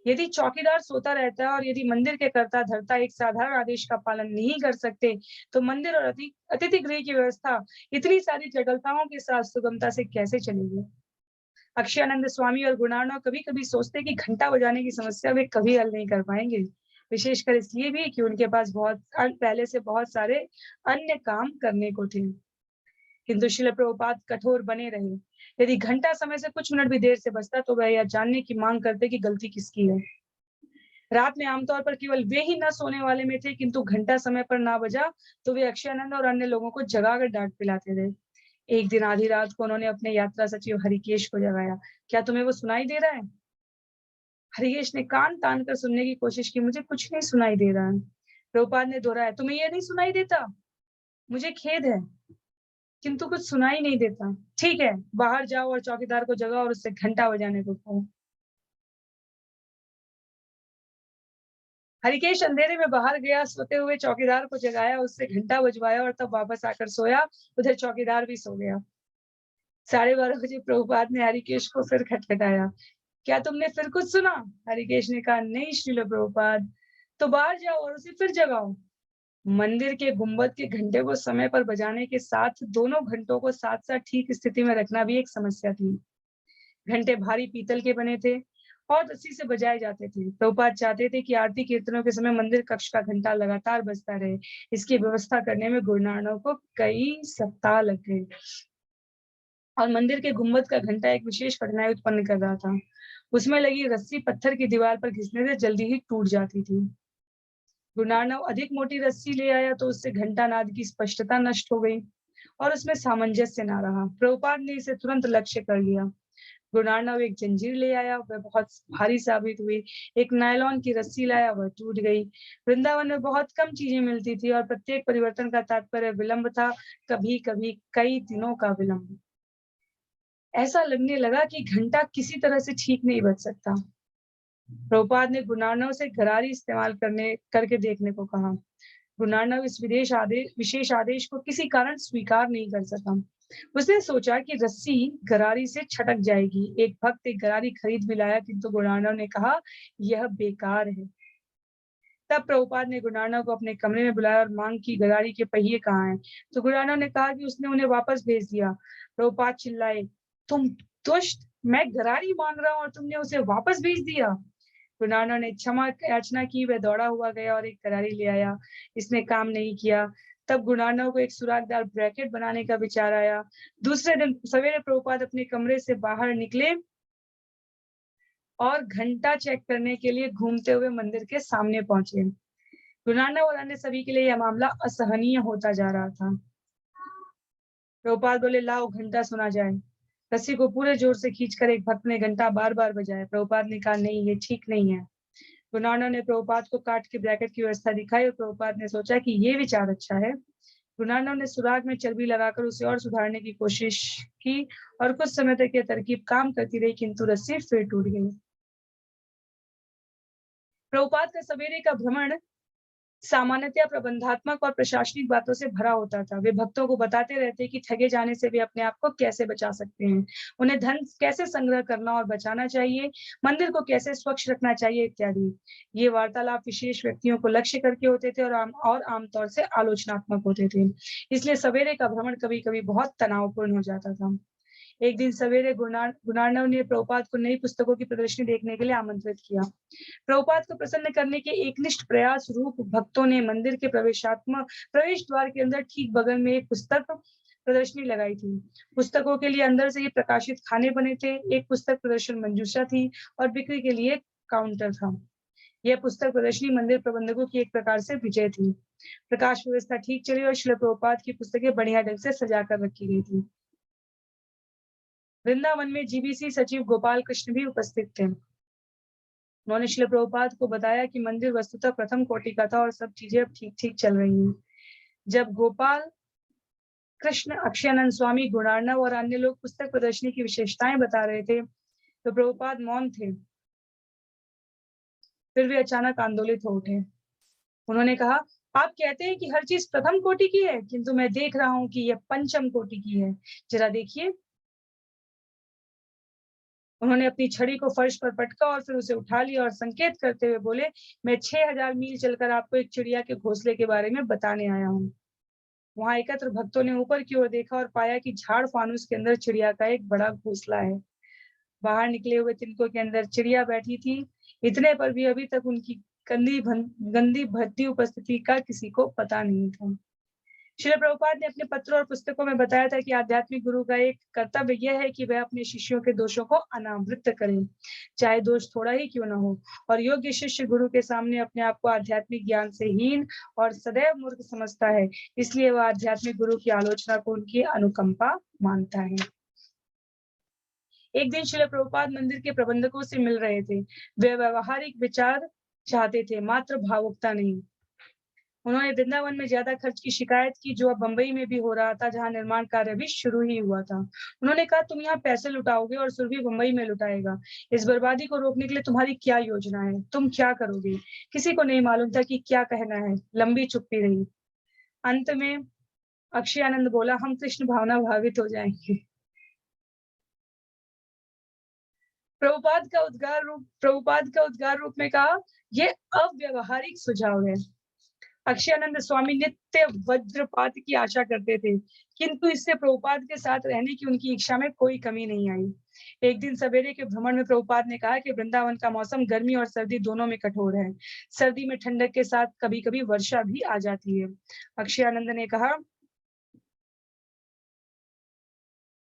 यदि चौकीदार सोता रहता है और यदि मंदिर के कर्ता धर्ता एक साधारण आदेश का पालन नहीं कर सकते, तो मंदिर और अतिथि गृह की व्यवस्था इतनी सारी जटिलताओं के साथ सुगमता से कैसे चलेगी? अक्षयानंद स्वामी और गुणार्णव कभी कभी सोचते कि घंटा बजाने की समस्या वे कभी हल नहीं कर पाएंगे, विशेषकर इसलिए भी कि उनके पास पहले से बहुत सारे अन्य काम करने को थे। किंतु श्रील प्रभुपाद कठोर बने रहे। यदि घंटा समय से कुछ मिनट भी देर से बजता तो वह यह जानने की मांग करते कि गलती किसकी है। रात में आमतौर पर केवल वे ही न सोने वाले में थे, किंतु घंटा समय पर ना बजा तो वे अक्षयानंद और अन्य लोगों को जगाकर डांट पिलाते थे। एक दिन आधी रात को उन्होंने अपने यात्रा सचिव हरिकेश को जगाया। क्या तुम्हें वो सुनाई दे रहा है? हरिकेश ने कान तान कर सुनने की कोशिश की। मुझे कुछ नहीं सुनाई दे रहा है। प्रभुपाद ने दोहराया, तुम्हें यह नहीं सुनाई देता? मुझे खेद है, किंतु कुछ सुनाई नहीं देता। ठीक है, बाहर जाओ और चौकीदार को जगाओ और उससे घंटा बजाने को कहो। हरिकेश अंधेरे में बाहर गया, सोते हुए चौकीदार को जगाया, उससे घंटा बजवाया और तब वापस आकर सोया। उधर चौकीदार भी सो गया। 12:30 बजे प्रभुपाद ने हरिकेश को फिर खटखटाया। क्या तुमने फिर कुछ सुना? हरिकेश ने कहा, नहीं श्रील प्रभुपाद। तो बाहर जाओ और उसे फिर जगाओ। मंदिर के गुंबद के घंटे को समय पर बजाने के साथ दोनों घंटों को साथ साथ ठीक स्थिति में रखना भी एक समस्या थी। घंटे भारी पीतल के बने थे और रस्सी से बजाए जाते थे। प्रभुपाद चाहते थे कि आरती कीर्तनों के समय मंदिर कक्ष का घंटा लगातार बजता रहे। इसकी व्यवस्था करने में गुरुनानक को कई सप्ताह लग गए और मंदिर के गुंबद का घंटा एक विशेष कठिनाई उत्पन्न कर रहा था। उसमें लगी रस्सी पत्थर की दीवार पर घिसने से जल्दी ही टूट जाती थी। गुरुनानक अधिक मोटी रस्सी ले आया तो उससे घंटा नाद की स्पष्टता नष्ट हो गई और उसमें सामंजस्य ना रहा। प्रभुपाद ने इसे तुरंत लक्ष्य कर लिया। गुरुनानक एक जंजीर ले आया, वह बहुत भारी साबित हुई। एक नायलॉन की रस्सी लाया, वह टूट गई। वृंदावन में बहुत कम चीजें मिलती थी और प्रत्येक परिवर्तन का तात्पर्य विलंब था, कभी कभी कई दिनों का विलंब। ऐसा लगने लगा कि घंटा किसी तरह से ठीक नहीं बज सकता। प्रभुपाद ने गुरुनानक से गरारी इस्तेमाल करके देखने को कहा। गुरुनानक इस विशेष आदेश को किसी कारण स्वीकार नहीं कर सका। उसने सोचा कि रस्सी गरारी से छटक जाएगी। एक भक्त एक गरारी खरीद भी लाया, किंतु गुरुनानक ने कहा, यह बेकार है। तब प्रभुपाद ने गुरुनानक को अपने कमरे में बुलाया और मांग की, गरारी के पहिए कहाँ हैं? तो गुरुनानक ने कहा कि उसने उन्हें वापस भेज दिया। प्रभुपाद चिल्लाए, तुम दुष्ट, मैं गरारी मांग रहा हूँ और तुमने उसे वापस भेज दिया। गुरुनानक ने क्षमा याचना की, वह दौड़ा हुआ गया और एक गरारी ले आया। इसने काम नहीं किया। तब गुरुनानक को एक सुरागदार ब्रैकेट बनाने का विचार आया। दूसरे दिन सवेरे प्रभुपाद अपने कमरे से बाहर निकले और घंटा चेक करने के लिए घूमते हुए मंदिर के सामने पहुंचे। गुरु नानक और अन्य सभी के लिए यह मामला असहनीय होता जा रहा था। प्रभुपाद बोले, लाओ घंटा सुना जाए। रस्सी को पूरे जोर से खींचकर एक भक्त ने घंटा बार-बार बजाया। प्रभुपाद ने कहा, नहीं, ये ठीक नहीं है। गुरु नानक ने प्रभुपाद को काट के ब्रैकेट की व्यवस्था दिखाई और प्रभुपाद ने सोचा कि ये विचार अच्छा है। गुरु नानक ने सुराग में चर्बी लगाकर उसे और सुधारने की कोशिश की और कुछ समय तक यह तरकीब काम करती रही, किंतु रस्सी फिर टूट गई। प्रभुपाद का सवेरे का भ्रमण सामान्यतया प्रबंधात्मक और प्रशासनिक बातों से भरा होता था। वे भक्तों को बताते रहते कि ठगे जाने से वे अपने आप को कैसे बचा सकते हैं, उन्हें धन कैसे संग्रह करना और बचाना चाहिए, मंदिर को कैसे स्वच्छ रखना चाहिए इत्यादि। ये वार्तालाप विशेष व्यक्तियों को लक्ष्य करके होते थे और आमतौर से आलोचनात्मक होते थे। इसलिए सवेरे का भ्रमण कभी-कभी बहुत तनावपूर्ण हो जाता था। एक दिन सवेरे गुरुनानक ने प्रभुपाद को नई पुस्तकों की प्रदर्शनी देखने के लिए आमंत्रित किया। प्रभुपाद को प्रसन्न करने के एकनिष्ठ प्रयास रूप भक्तों ने मंदिर के प्रवेश द्वार के अंदर ठीक बगल में एक पुस्तक प्रदर्शनी लगाई थी। पुस्तकों के लिए अंदर से ही प्रकाशित खाने बने थे। एक पुस्तक प्रदर्शन मंजूषा थी और बिक्री के लिए काउंटर था। यह पुस्तक प्रदर्शनी मंदिर प्रबंधकों की एक प्रकार से विजय थी। प्रकाश व्यवस्था ठीक चली और श्रील प्रभुपाद की पुस्तकें बढ़िया ढंग से सजा कर रखी गई थी। वृंदावन में जीबीसी सचिव गोपाल कृष्ण भी उपस्थित थे। उन्होंने श्रील प्रभुपाद को बताया कि मंदिर वस्तुतः प्रथम कोटि का था और सब चीजें अब ठीक-ठीक चल रही हैं। जब गोपाल कृष्ण, अक्षयानंद स्वामी, गुणार्णव और अन्य लोग पुस्तक प्रदर्शनी की विशेषताएं बता रहे थे, तो प्रभुपाद मौन थे। फिर वे अचानक आंदोलित हो उठे। उन्होंने कहा, आप कहते हैं कि हर चीज प्रथम कोटि की है, किंतु मैं देख रहा हूं कि यह पंचम कोटि की है। जरा देखिए। उन्होंने अपनी छड़ी को फर्श पर पटका और फिर उसे उठा लिया और संकेत करते हुए बोले, मैं 6000 मील चलकर आपको एक चिड़िया के घोंसले के बारे में बताने आया हूँ। वहां एकत्र भक्तों ने ऊपर की ओर देखा और पाया कि झाड़ फानुस के अंदर चिड़िया का एक बड़ा घोंसला है। बाहर निकले हुए तिनकों के अंदर चिड़िया बैठी थी। इतने पर भी अभी तक उनकी गंदी भद्दी उपस्थिति का किसी को पता नहीं था। श्रील प्रभुपाद ने अपने पत्रों और पुस्तकों में बताया था कि आध्यात्मिक गुरु का एक कर्तव्य यह है कि वह अपने शिष्यों के दोषों को अनावृत करें, चाहे दोष थोड़ा ही क्यों न हो, और योग्य शिष्य गुरु के सामने अपने आप को आध्यात्मिक ज्ञान से हीन और सदैव मूर्ख समझता है, इसलिए वह आध्यात्मिक गुरु की आलोचना को उनकी अनुकंपा मानता है। एक दिन श्रील प्रभुपाद मंदिर के प्रबंधकों से मिल रहे थे। वे व्यवहारिक विचार चाहते थे, मात्र भावुकता नहीं। उन्होंने वृंदावन में ज्यादा खर्च की शिकायत की, जो अब बंबई में भी हो रहा था, जहां निर्माण कार्य भी शुरू ही हुआ था। उन्होंने कहा, तुम यहाँ पैसे लुटाओगे और सुरभि बंबई में लुटाएगा। इस बर्बादी को रोकने के लिए तुम्हारी क्या योजना है? तुम क्या करोगे? किसी को नहीं मालूम था कि क्या कहना है। लंबी चुप्पी रही। अंत में अक्षयानंद बोला, हम कृष्ण भावना भावित हो जाएंगे। प्रभुपाद का उद्गार रूप में कहा, यह अव्यवहारिक सुझाव है। अक्षयानंद स्वामी नित्य वज्रपात की आशा करते थे, किंतु इससे प्रभुपाद के साथ रहने की उनकी इच्छा में कोई कमी नहीं आई। एक दिन सवेरे के भ्रमण में प्रभुपाद ने कहा कि वृंदावन का मौसम गर्मी और सर्दी दोनों में कठोर है। सर्दी में ठंडक के साथ कभी-कभी वर्षा भी आ जाती है। अक्षयानंद ने कहा,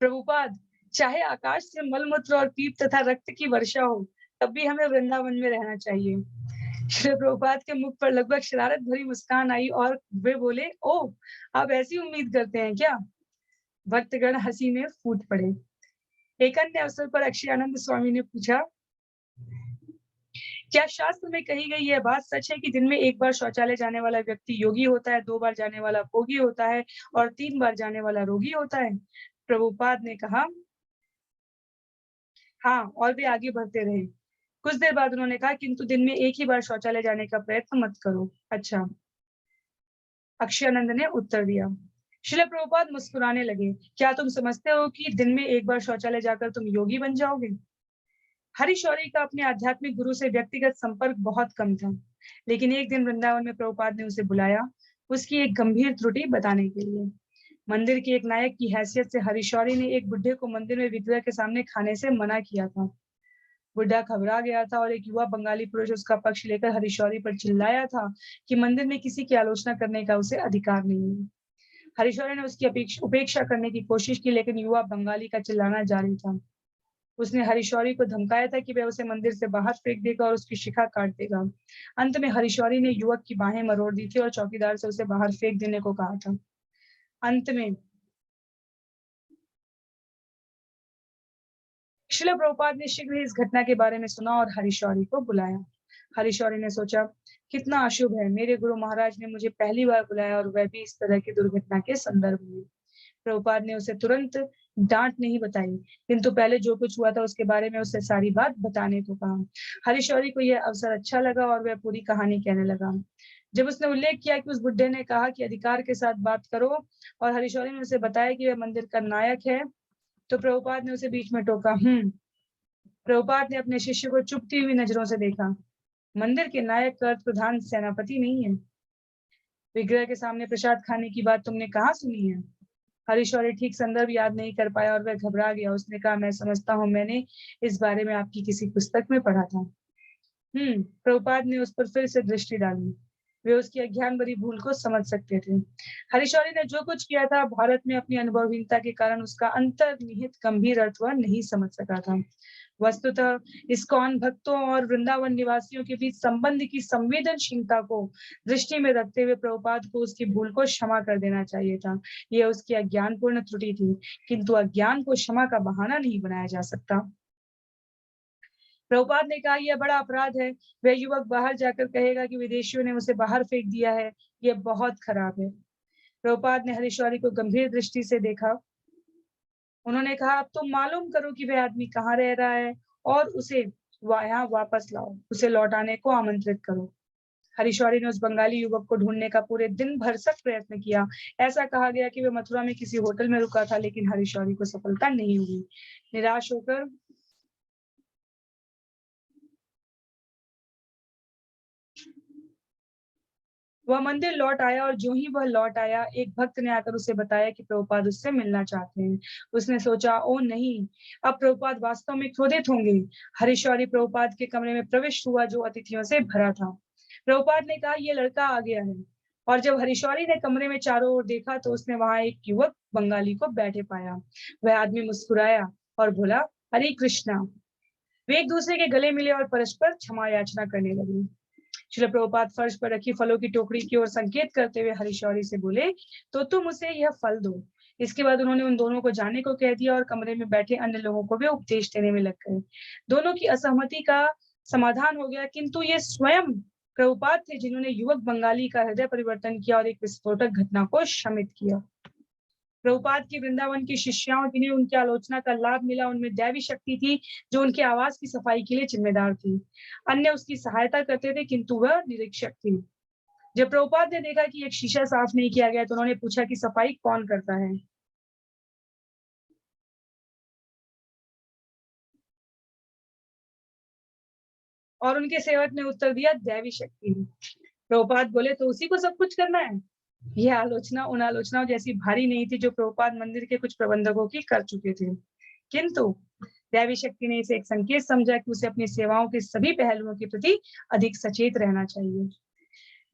प्रभुपाद, चाहे आकाश से मलमूत्र और पीप तथा रक्त की वर्षा हो, तब भी हमें वृंदावन में रहना चाहिए। श्री प्रभुपाद के मुख पर लगभग शरारत भरी मुस्कान आई और वे बोले, ओह, आप ऐसी उम्मीद करते हैं क्या? भक्तगण हंसी में फूट पड़े। एक अन्य अवसर पर अक्षयानंद स्वामी ने पूछा, क्या शास्त्र में कही गई यह बात सच है कि दिन में एक बार शौचालय जाने वाला व्यक्ति योगी होता है, 2 बार जाने वाला भोगी होता है और 3 बार जाने वाला रोगी होता है? प्रभुपाद ने कहा, हाँ, और वे आगे बढ़ते रहे। कुछ देर बाद उन्होंने कहा, किंतु दिन में एक ही बार शौचालय जाने का प्रयत्न मत करो। अच्छा, अक्षयानंद ने उत्तर दिया। श्रील प्रभुपाद मुस्कुराने लगे। क्या तुम समझते हो कि दिन में एक बार शौचालय जाकर तुम योगी बन जाओगे? हरिशौरी का अपने आध्यात्मिक गुरु से व्यक्तिगत संपर्क बहुत कम था। लेकिन एक दिन वृंदावन में प्रभुपाद ने उसे बुलाया उसकी एक गंभीर त्रुटि बताने के लिए। मंदिर के एक नायक की हैसियत से हरिशौरी ने एक बुढ़े को मंदिर में विग्रह के सामने खाने से मना किया था। बुढ़ा घबरा गया था और एक युवा बंगाली पुरुष उसका पक्ष लेकर हरिशौरी पर चिल्लाया था कि मंदिर में किसी की आलोचना करने का उसे अधिकार नहीं है। हरिशौरी ने उसकी उपेक्षा करने की कोशिश की, लेकिन युवा बंगाली का चिल्लाना जारी था। उसने हरिशौरी को धमकाया था कि वह उसे मंदिर से बाहर फेंक देगा और उसकी शिखा काट देगा। अंत में हरिशौरी ने युवक की बाहें मरोड़ दी थी और चौकीदार से उसे बाहर फेंक देने को कहा था। अंत में श्रील प्रभुपाद ने शीघ्र ही इस घटना के बारे में सुना और हरिशौरी को बुलाया। हरिशौरी ने सोचा, कितना अशुभ है, मेरे गुरु महाराज ने मुझे पहली बार बुलाया और वह भी इस तरह की दुर्घटना के संदर्भ में। प्रभुपाद ने उसे तुरंत डांट नहीं बताई, किंतु पहले जो कुछ हुआ था उसके बारे में उसे सारी बात बताने को कहा। हरिशौरी को यह अवसर अच्छा लगा और वह पूरी कहानी कहने लगा। जब उसने उल्लेख किया कि उस बुड्ढे ने कहा कि अधिकार के साथ बात करो और हरिशौरी ने उसे बताया कि वह मंदिर का नायक है, तो प्रभुपाद ने उसे बीच में टोका। प्रभुपाद ने अपने शिष्य को चुभती हुई नजरों से देखा। मंदिर के नायक का प्रधान सेनापति नहीं है। विग्रह के सामने प्रसाद खाने की बात तुमने कहाँ सुनी है? हरिशौरी ठीक संदर्भ याद नहीं कर पाया और वह घबरा गया। उसने कहा, मैं समझता हूँ मैंने इस बारे में आपकी किसी पुस्तक में पढ़ा था। प्रभुपाद ने उस पर फिर से दृष्टि डाली। वे उसकी अज्ञान भरी भूल को समझ सकते थे। हरिशौरी ने जो कुछ किया था, भारत में अपनी अनुभवहीनता के कारण उसका अंतर्निहित गंभीर अर्थ वह नहीं समझ सका था। वस्तुतः इस्कॉन भक्तों और वृंदावन निवासियों के बीच संबंध की संवेदनशीलता को दृष्टि में रखते हुए प्रभुपाद को उसकी भूल को क्षमा कर देना चाहिए था। यह उसकी अज्ञानपूर्ण त्रुटि थी, किंतु अज्ञान को क्षमा का बहाना नहीं बनाया जा सकता। प्रभुपाद ने कहा, यह बड़ा अपराध है। वह युवक बाहर जाकर कहेगा कि विदेशियों ने उसे बाहर फेंक दिया है। यह बहुत खराब है। प्रभुपाद ने हरिशौरी को गंभीर दृष्टि से देखा। उन्होंने कहा, अब तुम मालूम करो कि वह आदमी कहाँ रह रहा है और उसे यहाँ वापस लाओ, उसे लौटाने को आमंत्रित करो। हरिशौरी ने उस बंगाली युवक को ढूंढने का पूरे दिन भरसक प्रयत्न किया। ऐसा कहा गया कि वह मथुरा में किसी होटल में रुका था, लेकिन हरिशौरी को सफलता नहीं हुई। निराश होकर वह मंदिर लौट आया और जो ही वह लौट आया, एक भक्त ने आकर उसे बताया कि प्रभुपाद उससे मिलना चाहते हैं। उसने सोचा, ओ नहीं, अब प्रभुपाद वास्तव में क्रोधित होंगे। हरिशौरी प्रभुपाद के कमरे में प्रविष्ट हुआ जो अतिथियों से भरा था। प्रभुपाद ने कहा, यह लड़का आ गया है। और जब हरिशौरी ने कमरे में चारों ओर देखा तो उसने वहां एक युवक बंगाली को बैठे पाया। वह आदमी मुस्कुराया और बोला, हरे कृष्णा। वे एक दूसरे के गले मिले और परस्पर क्षमा याचना करने लगे। श्रील प्रभुपाद फर्श पर रखी फलों की टोकरी की ओर संकेत करते हुए हरिशौरी से बोले, तो तुम उसे यह फल दो। इसके बाद उन्होंने उन दोनों को जाने को कह दिया और कमरे में बैठे अन्य लोगों को भी उपदेश देने में लग गए। दोनों की असहमति का समाधान हो गया, किंतु ये स्वयं प्रभुपाद थे जिन्होंने युवक बंगाली का हृदय परिवर्तन किया और एक विस्फोटक घटना को शमित किया। प्रभुपाद की वृंदावन की शिष्याओं जिन्हें उनकी आलोचना का लाभ मिला, उनमें दैवी शक्ति थी जो उनकी आवाज की सफाई के लिए जिम्मेदार थी। अन्य उसकी सहायता करते थे, किंतु वह निरीक्षक थी। जब प्रभुपाद ने देखा कि एक शीशा साफ नहीं किया गया तो उन्होंने पूछा कि सफाई कौन करता है। और उनके सेवक ने उत्तर दिया, दैवी शक्ति। प्रभुपाद बोले, तो उसी को सब कुछ करना है। यह आलोचना उन आलोचनाओं जैसी भारी नहीं थी जो प्रभुपाद मंदिर के कुछ प्रबंधकों की कर चुके थे, किंतु दैवी शक्ति ने इसे एक संकेत समझा कि उसे अपनी सेवाओं के सभी पहलुओं के प्रति अधिक सचेत रहना चाहिए।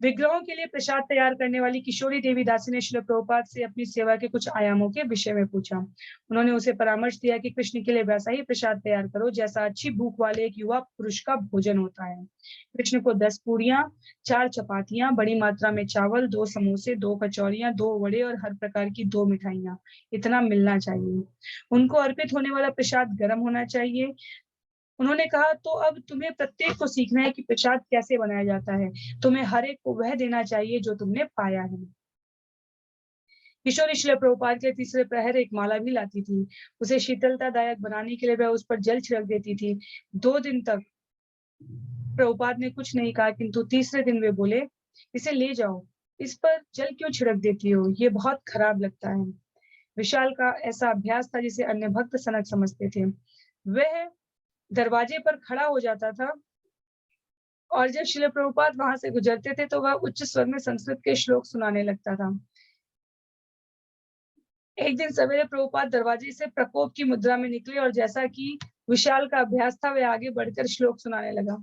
विग्रहों के लिए प्रसाद तैयार करने वाली किशोरी देवी दासी ने श्रील प्रभुपाद से अपनी सेवा के कुछ आयामों के विषय में पूछा। उन्होंने उसे परामर्श दिया कि कृष्ण के लिए वैसा ही प्रसाद तैयार करो जैसा अच्छी भूख वाले एक युवा पुरुष का भोजन होता है। कृष्ण को 10 पूरियां, 4 चपातियां, बड़ी मात्रा में चावल, 2 समोसे, 2 कचौरियां, 2 वड़े और हर प्रकार की 2 मिठाइयां, इतना मिलना चाहिए। उनको अर्पित होने वाला प्रसाद गर्म होना चाहिए। उन्होंने कहा, तो अब तुम्हें प्रत्येक को सीखना है कि प्रसाद कैसे बनाया जाता है। तुम्हें हर एक को वह देना चाहिए जो तुमने पाया है। किशोरी श्रील प्रभुपाद के तीसरे प्रहर एक माला भी लाती थी। उसे शीतलतादायक बनाने के लिए वह उस पर जल छिड़क देती थी। 2 दिन तक प्रभुपाद ने कुछ नहीं कहा, किंतु तीसरे दिन वे बोले, इसे ले जाओ, इस पर जल क्यों छिड़क देती हो, ये बहुत खराब लगता है। विशाल का ऐसा अभ्यास था जिसे अन्य भक्त सनक समझते थे। वह दरवाजे पर खड़ा हो जाता था और जब श्रील प्रभुपाद वहां से गुजरते थे तो वह उच्च स्वर में संस्कृत के श्लोक सुनाने लगता था। एक दिन सवेरे प्रभुपाद दरवाजे से प्रकोप की मुद्रा में निकले और जैसा कि विशाल का अभ्यास था, वह आगे बढ़कर श्लोक सुनाने लगा।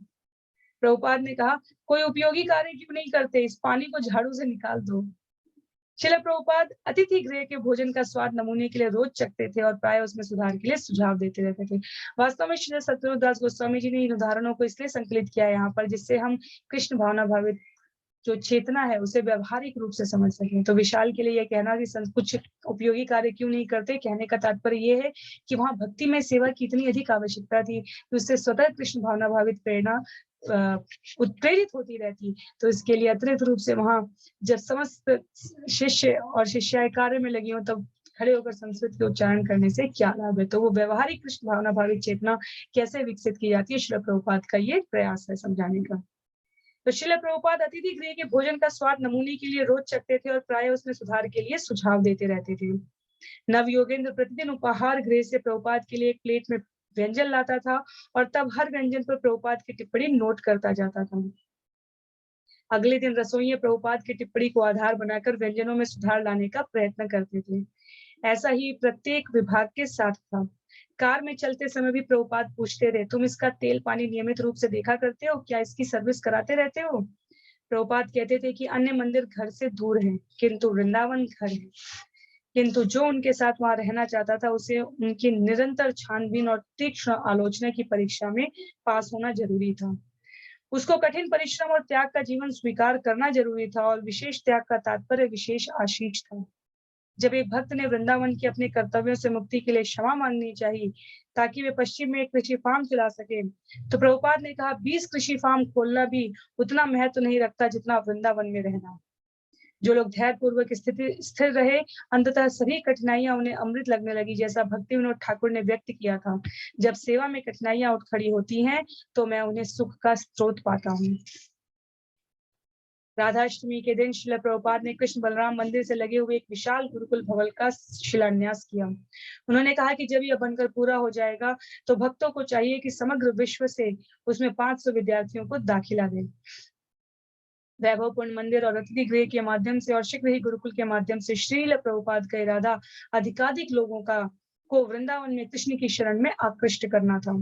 प्रभुपाद ने कहा, कोई उपयोगी कार्य क्यों नहीं करते? इस पानी को झाड़ू से निकाल दो। श्रील प्रभुपाद अतिथि गृह के भोजन का स्वाद नमूने के लिए रोज चखते थे और प्राय उसमें सुधार के लिए सुझाव देते रहते थे। वास्तव में श्री सत्यव्रत दास गोस्वामी जी ने इन उदाहरणों को इसलिए संकलित किया है यहाँ पर, जिससे हम कृष्ण भावना भावित जो चेतना है उसे व्यवहारिक रूप से समझ सकें। तो विशाल के लिए यह कहना कि कुछ उपयोगी कार्य क्यों नहीं करते, कहने का तात्पर्य ये है कि वहां भक्ति में सेवा की इतनी अधिक आवश्यकता थी कि उससे स्वतः कृष्ण भावना भावित प्रेरणा उत्प्रेरित होती रहती। तो इसके लिए अतिरिक्त रूप से वहां जब समस्त शिष्य और शिष्याएं कार्य में लगी हो तब खड़े होकर संस्कृत के उच्चारण करने से क्या लाभ है। तो वो व्यवहारिक कृष्ण भावना भावित चेतना कैसे विकसित की जाती है, श्रील प्रभुपाद का ये प्रयास है समझाने का। तो श्रील प्रभुपाद अतिथि गृह के भोजन का स्वाद नमूने के लिए रोज चखते थे और प्राय उसमें सुधार के लिए सुझाव देते रहते थे। नव योगेंद्र प्रतिदिन उपहार गृह से प्रभुपाद के लिए एक प्लेट में व्यंजन लाता था और तब हर व्यंजन पर प्रभुपाद की टिप्पणी नोट करता जाता था। अगले दिन रसोइये प्रभुपाद की टिप्पणी को आधार बनाकर व्यंजनों में सुधार लाने का प्रयत्न करते थे। ऐसा ही प्रत्येक विभाग के साथ था। कार में चलते समय भी प्रभुपाद पूछते थे, तुम इसका तेल पानी नियमित रूप से देखा करते हो? क्या इसकी सर्विस कराते रहते हो? प्रभुपाद कहते थे कि अन्य मंदिर घर से दूर है, किंतु वृंदावन घर है। किंतु जो उनके साथ वहां रहना चाहता था, उसे उनकी निरंतर छानबीन और तीक्ष्ण आलोचना की परीक्षा में पास होना जरूरी था। उसको कठिन परिश्रम और त्याग का जीवन स्वीकार करना जरूरी था और विशेष त्याग का तात्पर्य विशेष आशीष था। जब एक भक्त ने वृंदावन के अपने कर्तव्यों से मुक्ति के लिए क्षमा मांगनी चाहिए ताकि वे पश्चिम में एक कृषि फार्म चला सके, तो प्रभुपाद ने कहा 20 कृषि फार्म खोलना भी उतना महत्व नहीं रखता जितना वृंदावन में रहना। जो लोग धैर्य पूर्वक स्थिर रहे, अंततः सभी कठिनाइयां उन्हें अमृत लगने लगी, जैसा भक्ति विनोद ठाकुर ने व्यक्त किया था। जब सेवा में कठिनाइयां उठ खड़ी होती हैं तो मैं उन्हें सुख का स्रोत पाता हूँ। राधाष्टमी के दिन श्रील प्रभुपाद ने कृष्ण बलराम मंदिर से लगे हुए एक विशाल गुरुकुल भवन का शिलान्यास किया। उन्होंने कहा कि जब यह बनकर पूरा हो जाएगा तो भक्तों को चाहिए कि समग्र विश्व से उसमें 500 विद्यार्थियों को दाखिला दें। वैभवपूर्ण मंदिर और अतिथि गृह के माध्यम से और शीघ्र ही गुरुकुल के माध्यम से श्रील प्रभुपाद का इरादा अधिकाधिक लोगों को वृंदावन में कृष्ण की शरण में आकृष्ट करना था।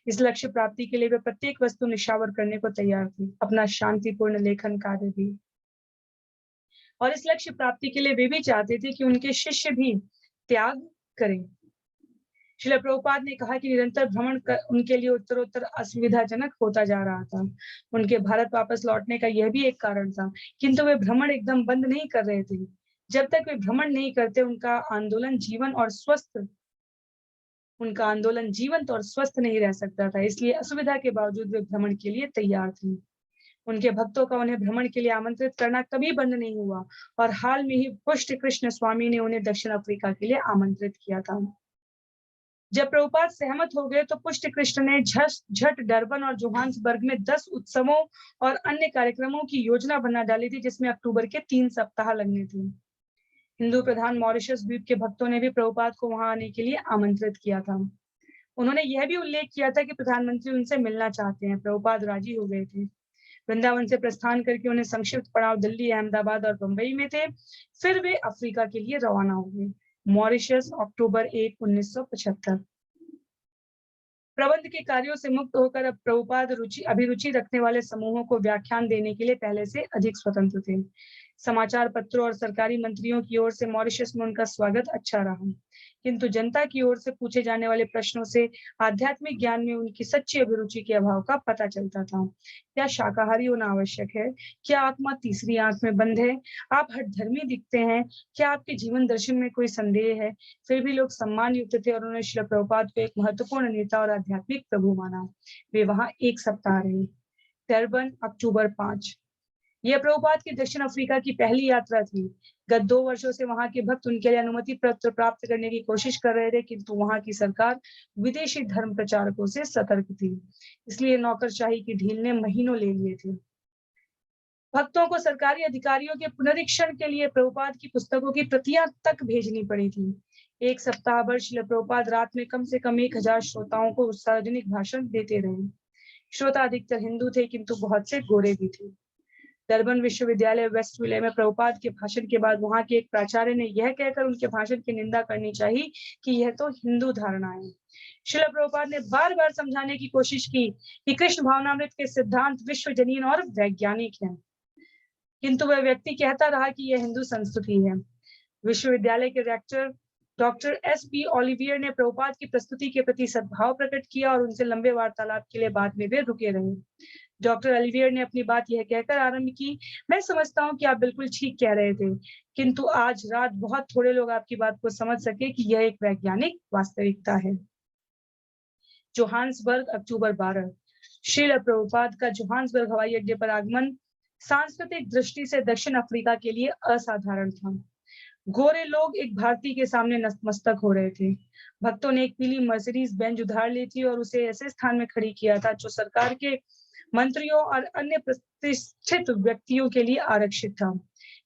इस लक्ष्य प्राप्ति के लिए वे प्रत्येक वस्तु निशावर करने को तैयार थे, अपना शांतिपूर्ण लेखन कार्य भी। और इस लक्ष्य प्राप्ति के लिए वे भी चाहते थे कि उनके शिष्य भी त्याग करें। श्रील प्रभुपाद ने कहा कि निरंतर भ्रमण उनके लिए उत्तरोत्तर असुविधाजनक होता जा रहा था। उनके भारत वापस लौटने का यह भी एक कारण था, किंतु वे भ्रमण एकदम बंद नहीं कर रहे थे। जब तक वे भ्रमण नहीं करते, उनका आंदोलन जीवंत और स्वस्थ नहीं रह सकता था। इसलिए असुविधा के बावजूद वे भ्रमण के लिए तैयार थे। उनके भक्तों का उन्हें भ्रमण के लिए आमंत्रित करना कभी बंद नहीं हुआ और हाल में ही पुष्ट कृष्ण स्वामी ने उन्हें दक्षिण अफ्रीका के लिए आमंत्रित किया था। जब प्रभुपाद सहमत हो गए तो पुष्ट कृष्ण ने झट डरबन और जोहान्सबर्ग में 10 उत्सवों और अन्य कार्यक्रमों की योजना बना डाली थी, जिसमें अक्टूबर के 3 सप्ताह लगने थे। हिंदू प्रधान मॉरिशस द्वीप के भक्तों ने भी प्रभुपाद को वहां आने के लिए आमंत्रित किया था। उन्होंने यह भी उल्लेख किया था कि प्रधानमंत्री उनसे मिलना चाहते हैं। प्रभुपाद राजी हो गए थे। वृंदावन से प्रस्थान करके उन्हें संक्षिप्त पड़ाव दिल्ली, अहमदाबाद और बंबई में थे। फिर वे अफ्रीका के लिए रवाना हो गए। मॉरिशस, अक्टूबर 1, 1975। प्रबंध के कार्यों से मुक्त होकर अब प्रभुपाद अभिरुचि रखने वाले समूहों को व्याख्यान देने के लिए पहले से अधिक स्वतंत्र थे। समाचार पत्रों और सरकारी मंत्रियों की ओर से मॉरिशस में उनका स्वागत अच्छा रहा, किंतु जनता की ओर से पूछे जाने वाले प्रश्नों से आध्यात्मिक ज्ञान में उनकी सच्ची अभिरुचि के अभाव का पता चलता था। क्या शाकाहारी होना आवश्यक है? क्या आत्मा तीसरी आंख में बंद है? आप हठधर्मी दिखते हैं। क्या आपके जीवन दर्शन में कोई संदेह है? फिर भी लोग सम्मान युक्त थे और उन्होंने श्रील प्रभुपाद को एक महत्वपूर्ण नेता और आध्यात्मिक प्रभु माना। वे वहां 1 सप्ताह रहे। डरबन, अक्टूबर 5। यह प्रभुपाद की दक्षिण अफ्रीका की पहली यात्रा थी। गत 2 वर्षों से वहां के भक्त उनके लिए अनुमति पत्र प्राप्त करने की कोशिश कर रहे थे, किंतु वहां की सरकार विदेशी धर्म प्रचारकों से सतर्क थी। इसलिए नौकरशाही की ढील ने महीनों ले लिए थे। भक्तों को सरकारी अधिकारियों के पुनरीक्षण के लिए प्रभुपाद की पुस्तकों की प्रतियां तक भेजनी पड़ी थी। 1 सप्ताह भर श्रील प्रभुपाद रात में कम से कम 1000 श्रोताओं को सार्वजनिक भाषण देते रहे। श्रोता अधिकतर हिंदू थे, किंतु बहुत से गोरे भी थे। डरबन विश्वविद्यालय वेस्ट विले में प्रभुपाद के भाषण के बाद वहां के एक प्राचार्य ने यह कहकर उनके भाषण की निंदा करनी चाहिए कि यह तो हिंदू धारणा है। श्रील प्रभुपाद ने बार बार समझाने की कोशिश की कि कृष्ण भावनामृत के सिद्धांत विश्वजनीन और वैज्ञानिक हैं, किंतु वह व्यक्ति कहता रहा कि यह हिंदू संस्कृति है। विश्वविद्यालय के रेक्टर डॉक्टर एस.पी. ओलिवियर ने प्रभुपाद की प्रस्तुति के प्रति सद्भाव प्रकट किया और उनसे लंबे वार्तालाप के लिए बाद में वे रुके रहे। डॉक्टर ओलिवियर ने अपनी बात यह कहकर आरंभ की, मैं समझता हूं कि आप बिल्कुल ठीक कह रहे थे, किंतु आज रात बहुत थोड़े लोग आपकी बात को समझ सके कि यह एक वैज्ञानिक वास्तविकता है। जोहान्सबर्ग, अक्टूबर 12। श्रील प्रभुपाद का जोहान्सबर्ग हवाई अड्डे पर आगमन सांस्कृतिक दृष्टि से दक्षिण अफ्रीका के लिए असाधारण था। गोरे लोग एक भारतीय के सामने नतमस्तक हो रहे थे। भक्तों ने एक पीली मर्सिडीज बेंज उधार ली थी और उसे ऐसे स्थान में खड़ी किया था जो सरकार के मंत्रियों और अन्य प्रतिष्ठित व्यक्तियों के लिए आरक्षित था।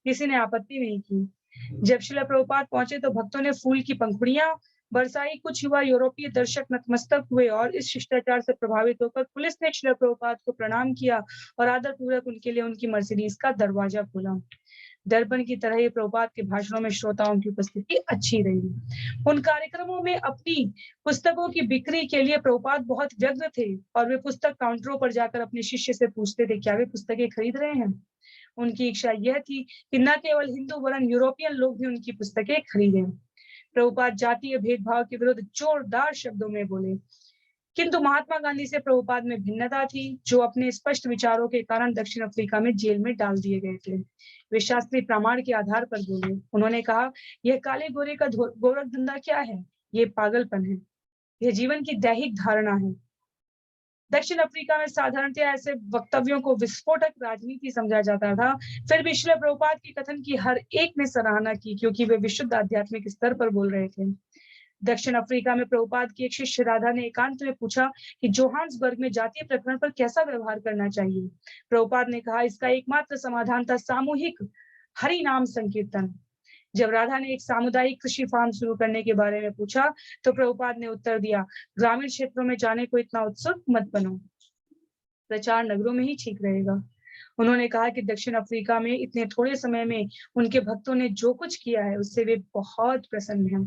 किसी ने आपत्ति नहीं की। जब श्रील प्रभुपाद पहुंचे तो भक्तों ने फूल की पंखुड़ियां बरसाई। कुछ युवा यूरोपीय दर्शक नतमस्तक हुए और इस शिष्टाचार से प्रभावित होकर पुलिस ने श्रील प्रभुपाद को प्रणाम किया और आदरपूर्वक उनके लिए उनकी मर्सिडीज का दरवाजा खोला। डरबन की तरह ही प्रभुपाद के भाषणों में श्रोताओं की उपस्थिति अच्छी रही। उन कार्यक्रमों में अपनी पुस्तकों की बिक्री के लिए प्रभुपाद बहुत व्यग्र थे और वे पुस्तक काउंटरों पर जाकर अपने शिष्य से पूछते थे, क्या वे पुस्तकें खरीद रहे हैं? उनकी इच्छा यह थी कि न केवल हिंदू वरन यूरोपियन लोग भी उनकी पुस्तकें खरीदें। प्रभुपाद जातीय भेदभाव के विरुद्ध जोरदार शब्दों में बोले, किंतु महात्मा गांधी से प्रभुपाद में भिन्नता थी, जो अपने स्पष्ट विचारों के कारण दक्षिण अफ्रीका में जेल में डाल दिए गए थे। वे शास्त्रीय प्रमाण के आधार पर बोले। उन्होंने कहा, यह काले गोरे का गोरख धंधा क्या है? ये पागलपन है। यह जीवन की दैहिक धारणा है। दक्षिण अफ्रीका में साधारणतया ऐसे वक्तव्यों को विस्फोटक राजनीति समझा जाता था। फिर भी श्रील प्रभुपाद के कथन की हर एक ने सराहना की, क्योंकि वे विशुद्ध आध्यात्मिक स्तर पर बोल रहे थे। दक्षिण अफ्रीका में प्रभुपाद की एक शिष्य राधा ने एकांत में पूछा कि जोहान्सबर्ग में जातीय प्रकरण पर कैसा व्यवहार करना चाहिए। प्रभुपाद ने कहा, इसका एकमात्र समाधान था सामूहिक हरि नाम संकीर्तन। जब राधा ने एक सामुदायिक कृषि फार्म शुरू करने के बारे में पूछा तो प्रभुपाद ने उत्तर दिया, ग्रामीण क्षेत्रों में जाने को इतना उत्सुक मत बनो, प्रचार नगरों में ही ठीक रहेगा। उन्होंने कहा कि दक्षिण अफ्रीका में इतने थोड़े समय में उनके भक्तों ने जो कुछ किया है उससे वे बहुत प्रसन्न हैं।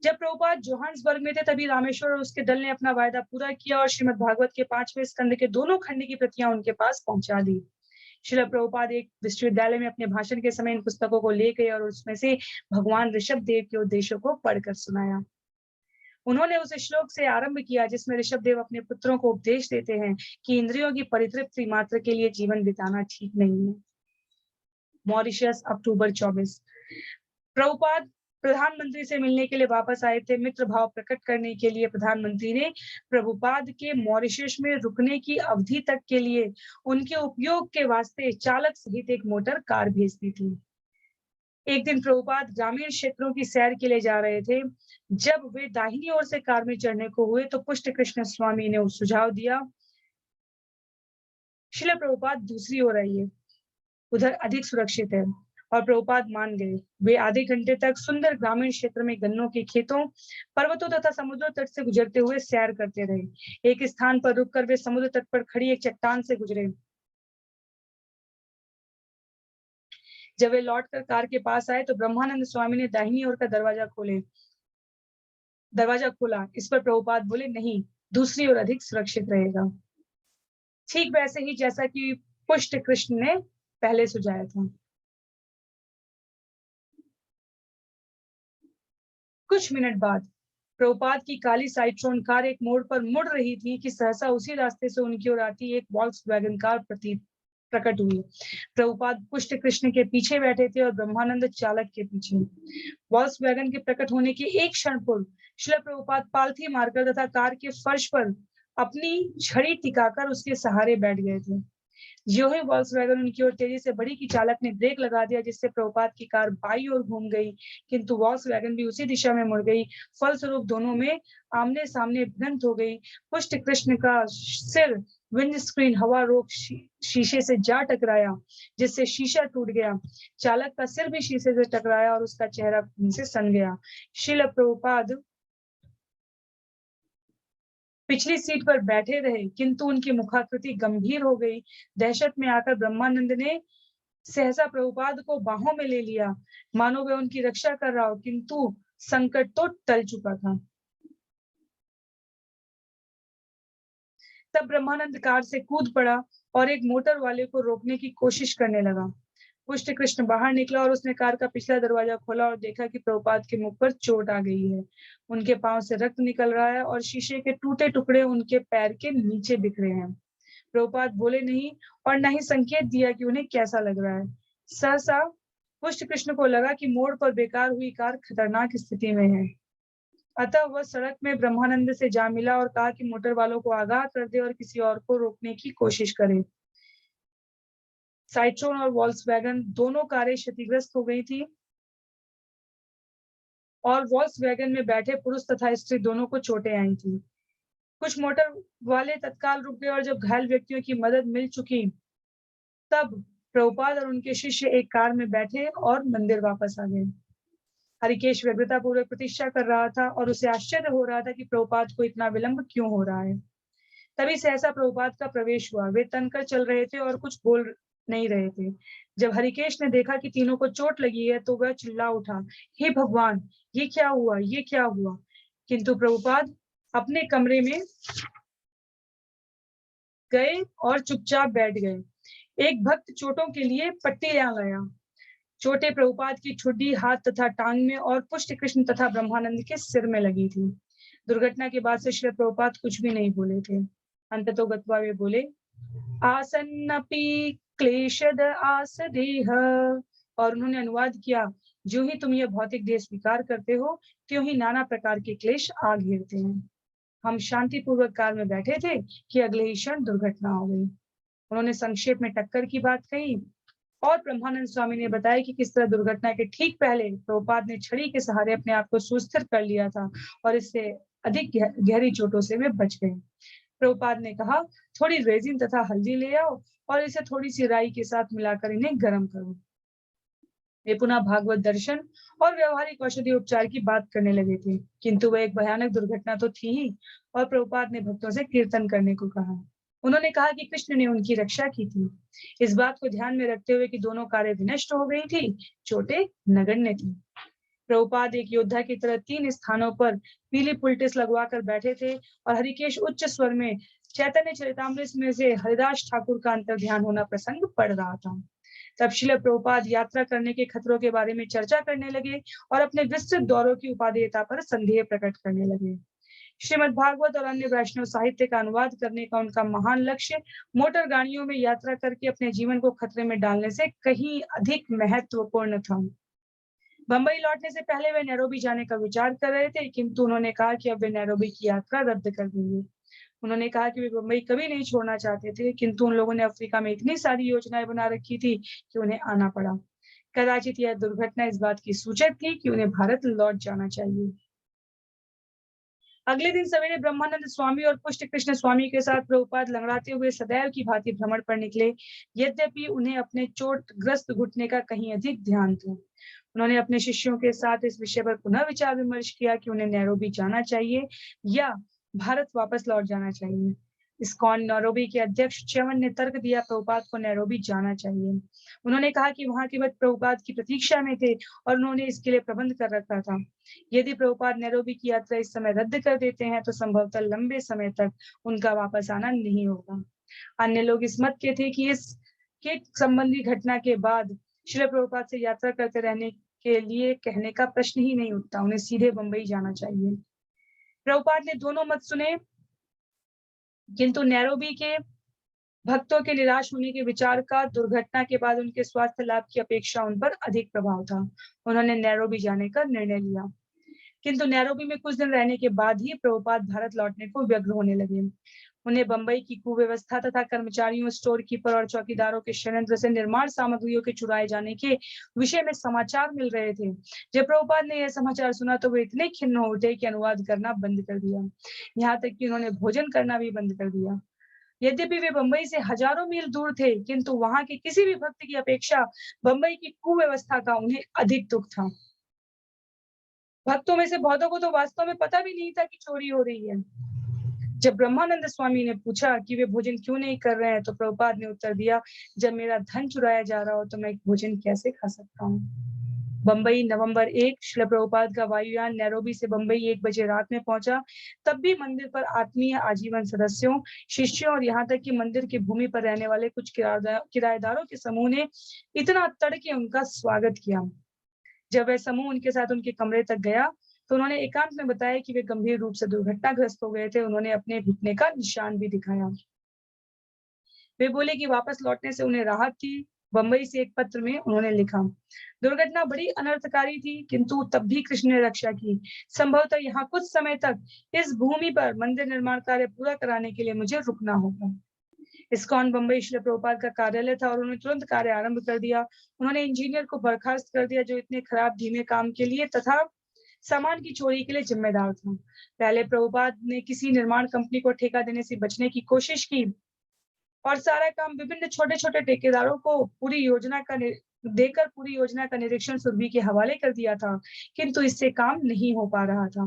जब प्रभुपाद जोहान्सबर्ग में थे तभी रामेश्वर और उसके दल ने अपना वायदा पूरा किया और श्रीमद् भागवत के 5वें स्कंद के दोनों खंड की प्रतियां उनके पास पहुंचा दी। श्रील प्रभुपाद एक विश्वविद्यालय में अपने भाषण के समय इन पुस्तकों को ले गए और उसमें से भगवान ऋषभ देव के उद्देश्यों को पढ़कर सुनाया। उन्होंने उस श्लोक से आरंभ किया जिसमें ऋषभ देव अपने पुत्रों को उपदेश देते हैं कि इंद्रियों की परितृप्ति मात्र के लिए जीवन बिताना ठीक नहीं है। मॉरिशस, अक्टूबर 24। प्रभुपाद प्रधानमंत्री से मिलने के लिए वापस आए थे। मित्र भाव प्रकट करने के लिए प्रधानमंत्री ने प्रभुपाद के मॉरिशस में रुकने की अवधि तक के लिए उनके उपयोग के वास्ते चालक सहित एक मोटर कार भेज दी थी। एक दिन प्रभुपाद ग्रामीण क्षेत्रों की सैर के लिए जा रहे थे। जब वे दाहिनी ओर से कार में चढ़ने को हुए तो पुष्ट कृष्ण स्वामी ने सुझाव दिया, श्रील प्रभुपाद दूसरी ओर आइए, उधर अधिक सुरक्षित है। और प्रभुपाद मान गए। वे आधे घंटे तक सुंदर ग्रामीण क्षेत्र में गन्नों के खेतों, पर्वतों तथा समुद्र तट से गुजरते हुए सैर करते रहे। एक स्थान पर रुककर वे समुद्र तट पर खड़ी एक चट्टान से गुजरे। जब वे लौटकर कार के पास आए तो ब्रह्मानंद स्वामी ने दाहिनी ओर का दरवाजा खोला। इस पर प्रभुपाद बोले, नहीं, दूसरी ओर अधिक सुरक्षित रहेगा। ठीक वैसे ही जैसा कि पुष्ट कृष्ण ने पहले सुझाया था। कुछ मिनट बाद प्रभुपाद की काली साइट्रोन कार एक मोड़ पर मुड़ रही थी कि सहसा उसी रास्ते से उनकी ओर आती एक वॉल्क्सवैगन कार प्रकट हुई। प्रभुपाद पुष्ट कृष्ण के पीछे बैठे थे और ब्रह्मानंद चालक के पीछे। वॉल्क्सवैगन के प्रकट होने के एक क्षण पूर्व श्रील प्रभुपाद पालथी मारकर तथा कार के फर्श पर अपनी छड़ी टिकाकर उसके सहारे बैठ गए थे। जो ही वॉल्क्सवैगन उनकी ओर तेजी से बढ़ी कि चालक ने ब्रेक लगा दिया, जिससे प्रभुपाद की कार बाईं ओर घूम गई, किंतु वॉल्क्सवैगन भी उसी दिशा में मुड़ गई। फलस्वरूप दोनों में आमने सामने भिड़ंत हो गई। पुष्ट कृष्ण का सिर विंडस्क्रीन हवा रोक शीशे से जा टकराया, जिससे शीशा टूट गया। चालक का सिर भी शीशे से टकराया और उसका चेहरा खून से सन गया। श्रील प्रभुपाद पिछली सीट पर बैठे रहे, किंतु उनकी मुखाकृति गंभीर हो गई। दहशत में आकर ब्रह्मानंद ने सहसा प्रभुपाद को बाहों में ले लिया, मानो वह उनकी रक्षा कर रहा हो, किंतु संकट तो टल चुका था। तब ब्रह्मानंद कार से कूद पड़ा और एक मोटर वाले को रोकने की कोशिश करने लगा। पुष्ट कृष्ण बाहर निकला और उसने कार का पिछला दरवाजा खोला और देखा कि प्रभुपाद के मुख पर चोट आ गई है। उनके पांव से रक्त निकल रहा है और शीशे के टूटे टुकड़े उनके पैर के नीचे बिखरे हैं। प्रभुपाद बोले नहीं और न ही संकेत दिया कि उन्हें कैसा लग रहा है। सहसा पुष्ट कृष्ण को लगा कि मोड़ पर बेकार हुई कार खतरनाक स्थिति में है। अतः वह सड़क में ब्रह्मानंद से जा मिला और कहा कि मोटर वालों को आगाह कर दे और किसी और को रोकने की कोशिश करे। साइट्रोन और वॉल्क्सवैगन दोनों कारें क्षतिग्रस्त हो गई थी और वॉल्क्सवैगन में बैठे पुरुष तथा स्त्री दोनों को चोटें आई थी। कुछ मोटर वाले तत्काल रुक गए और जब घायल व्यक्तियों की मदद मिल चुकी, तब प्रभुपाद और उनके शिष्य एक कार में बैठे और मंदिर वापस आ गए। हरिकेश व्यग्रता पूर्वक प्रतीक्षा कर रहा था और उसे आश्चर्य हो रहा था कि प्रभुपाद को इतना विलंब क्यों हो रहा है। तभी सहसा प्रभुपाद का प्रवेश हुआ। वे तनकर चल रहे थे और कुछ बोल नहीं रहे थे। जब हरिकेश ने देखा कि तीनों को चोट लगी है तो वह चिल्ला उठा, हे भगवान, ये क्या हुआ, ये क्या हुआ। किंतु प्रभुपाद अपने कमरे में गए और चुपचाप बैठ गए। एक भक्त चोटों के लिए पट्टी ले आया। चोटें प्रभुपाद की ठुड्डी, हाथ तथा टांग में और पुष्ट कृष्ण तथा ब्रह्मानंद के सिर में लगी थी। दुर्घटना के बाद से श्री प्रभुपाद कुछ भी नहीं बोले थे। अंततोगत्वा वे बोले, आसन्नपि क्लेशद आसदेह, और उन्होंने अनुवाद किया, जो ही तुम यह भौतिक देह स्वीकार करते हो, त्यों ही नाना प्रकार के क्लेश आ घेरते हैं। हम शांतिपूर्वक कार में बैठे थे कि अगले ही क्षण दुर्घटना हो गई। उन्होंने संक्षेप में टक्कर की बात कही और ब्रह्मानंद स्वामी ने बताया कि किस तरह दुर्घटना के ठीक पहले प्रभुपाद ने छड़ी के सहारे अपने आप को सुस्थिर कर लिया था और इससे अधिक गहरी चोटों से वे बच गए। प्रभुपाद ने कहा, थोड़ी रेजिन तथा हल्दी ले आओ और इसे थोड़ी सी राई के साथ मिलाकर इन्हें गर्म करो। वे पुनः भागवत दर्शन और व्यवहारिक औषधि उपचार की बात करने लगे थे, किंतु वह एक भयानक दुर्घटना तो थी ही। और प्रभुपाद ने भक्तों से कीर्तन करने को कहा। उन्होंने कहा कि कृष्ण ने उनकी रक्षा की थी। इस बात को ध्यान में रखते हुए कि दोनों कारें विनष्ट हो गई थी, चोटें नगण्य थी। प्रभुपाद एक योद्धा की तरह 3 स्थानों पर पीली पुलटिस लगवाकर बैठे थे और हरिकेश उच्च स्वर में चैतन्य चरितामृत में से हरिदास ठाकुर का अंतर ध्यान होना प्रसंग पढ़ रहा था। तब श्रील प्रभुपाद यात्रा करने के खतरों के बारे में चर्चा करने लगे और अपने विस्तृत दौरों की उपादेयता पर संदेह प्रकट करने लगे। श्रीमद् भागवत और अन्य वैष्णव साहित्य का अनुवाद करने का उनका महान लक्ष्य मोटर गाड़ियों में यात्रा करके अपने जीवन को खतरे में डालने से कहीं अधिक महत्वपूर्ण था। बंबई लौटने से पहले वे नैरोबी जाने का विचार कर रहे थे, किंतु उन्होंने कहा कि अब वे नैरोबी की यात्रा रद्द कर देंगे। उन्होंने कहा कि वे बंबई कभी नहीं छोड़ना चाहते थे, किंतु उन लोगों ने अफ्रीका में इतनी सारी योजनाएं बना रखी थी कि उन्हें आना पड़ा। कदाचित यह दुर्घटना इस बात की सूचक थी कि उन्हें भारत लौट जाना चाहिए। अगले दिन सवेरे ब्रह्मानंद स्वामी और पुष्ट कृष्ण स्वामी के साथ प्रभुपाद लंगड़ाते हुए सदैव की भांति भ्रमण पर निकले, यद्यपि उन्हें अपने चोटग्रस्त घुटने का कहीं अधिक ध्यान था। उन्होंने अपने शिष्यों के साथ इस विषय पर पुनः विचार विमर्श किया कि उन्हें नैरोबी जाना चाहिए या भारत वापस लौट जाना चाहिए। इस्कॉन नैरोबी के अध्यक्ष च्यवन ने तर्क दिया, प्रभुपाद को नैरोबी जाना चाहिए। उन्होंने कहा कि वहां के भक्त प्रभुपाद की प्रतीक्षा में थे और उन्होंने इसके लिए प्रबंध कर रखा था। यदि प्रभुपाद नैरोबी की यात्रा इस समय रद्द कर देते हैं तो संभवतः लंबे समय तक उनका वापस आना नहीं होगा। अन्य लोग इस मत के थे कि इस के संबंधी घटना के बाद श्री प्रभुपाद से यात्रा करते रहने के लिए कहने का प्रश्न ही नहीं उठता, उन्हें सीधे बंबई जाना चाहिए। प्रभुपाद ने दोनों मत सुने, किंतु नैरोबी के भक्तों के निराश होने के विचार का दुर्घटना के बाद उनके स्वास्थ्य लाभ की अपेक्षा उन पर अधिक प्रभाव था। उन्होंने नैरोबी जाने का निर्णय लिया, किंतु नैरोबी में कुछ दिन रहने के बाद ही प्रभुपाद भारत लौटने को व्यग्र होने लगे। उन्हें बंबई की कुव्यवस्था तथा कर्मचारियों, स्टोर कीपर और चौकीदारों के षड्यंत्र से निर्माण सामग्रियों के चुराए जाने के विषय में समाचार मिल रहे थे। जब प्रभुपाद ने यह समाचार सुना तो वे इतने खिन्न हो उठे कि अनुवाद करना बंद कर दिया। यहाँ तक कि उन्होंने भोजन करना भी बंद कर दिया। यद्यपि वे बंबई से हजारों मील दूर थे, किंतु वहां के किसी भी भक्त की अपेक्षा बंबई की कुव्यवस्था का उन्हें अधिक दुख था। भक्तों में से बहुतों को तो वास्तव में पता भी नहीं था कि चोरी हो रही है। जब ब्रह्मानंद स्वामी ने पूछा कि वे भोजन क्यों नहीं कर रहे हैं, तो प्रभुपाद ने उत्तर दिया, जब मेरा धन चुराया जा रहा हो तो मैं भोजन कैसे खा सकता हूँ। बंबई नवंबर 1, श्रील प्रभुपाद का वायुयान नैरोबी से बंबई 1 बजे रात में पहुंचा। तब भी मंदिर पर आत्मीय आजीवन सदस्यों, शिष्यों और यहाँ तक कि मंदिर की भूमि पर रहने वाले कुछ किराएदारों के समूह ने इतना तड़के उनका स्वागत किया। जब वह समूह उनके साथ उनके कमरे तक गया तो उन्होंने एकांत में बताया कि वे गंभीर रूप से दुर्घटनाग्रस्त हो गए थे। उन्होंने अपने घुटने का निशान भी दिखाया। वे बोले कि वापस लौटने से उन्हें राहत थी। बंबई से एक पत्र में उन्होंने लिखा, दुर्घटना बड़ी अनर्थकारी थी, किंतु तब भी कृष्ण ने रक्षा की। संभवतः यहाँ कुछ समय तक इस भूमि पर मंदिर निर्माण कार्य पूरा कराने के लिए मुझे रुकना होगा। इस्कॉन बंबई श्रील प्रभुपाद का कार्यालय था और उन्होंने तुरंत कार्य आरंभ कर दिया। उन्होंने इंजीनियर को बर्खास्त कर दिया जो इतने खराब धीमे काम के लिए तथा सामान की चोरी के लिए जिम्मेदार था। पहले प्रभुपाद ने किसी निर्माण कंपनी को ठेका देने से बचने की कोशिश की और सारा काम विभिन्न छोटे-छोटे ठेकेदारों को पूरी योजना का निरीक्षण सुरभि के हवाले कर दिया था, किंतु इससे काम नहीं हो पा रहा था।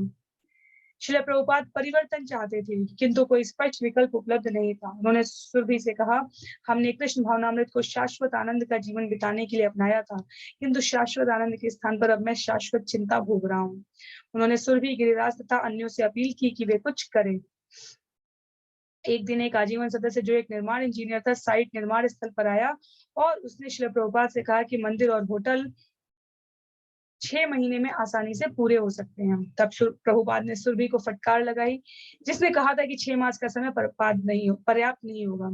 श्रील प्रभुपाद परिवर्तन चाहते थे, किंतु कोई स्पष्ट विकल्प उपलब्ध नहीं था। उन्होंने सुरभि से कहा, हमने कृष्ण भावनामृत को शाश्वत आनंद का जीवन बिताने के लिए अपनाया था, किंतु शाश्वत आनंद के स्थान पर अब मैं शाश्वत चिंता भोग रहा हूँ। उन्होंने सुरभि, गिरिराज तथा अन्यों से अपील की कि वे कुछ करें। एक दिन एक आजीवन सदस्य जो एक निर्माण इंजीनियर था, साइट निर्माण स्थल पर आया और उसने श्रील प्रभुपाद से कहा कि मंदिर और होटल 6 महीने में आसानी से पूरे हो सकते हैं। तब प्रभुपाद ने सुरभि को फटकार लगाई, जिसने कहा था कि 6 मास का समय पर्याप्त नहीं होगा।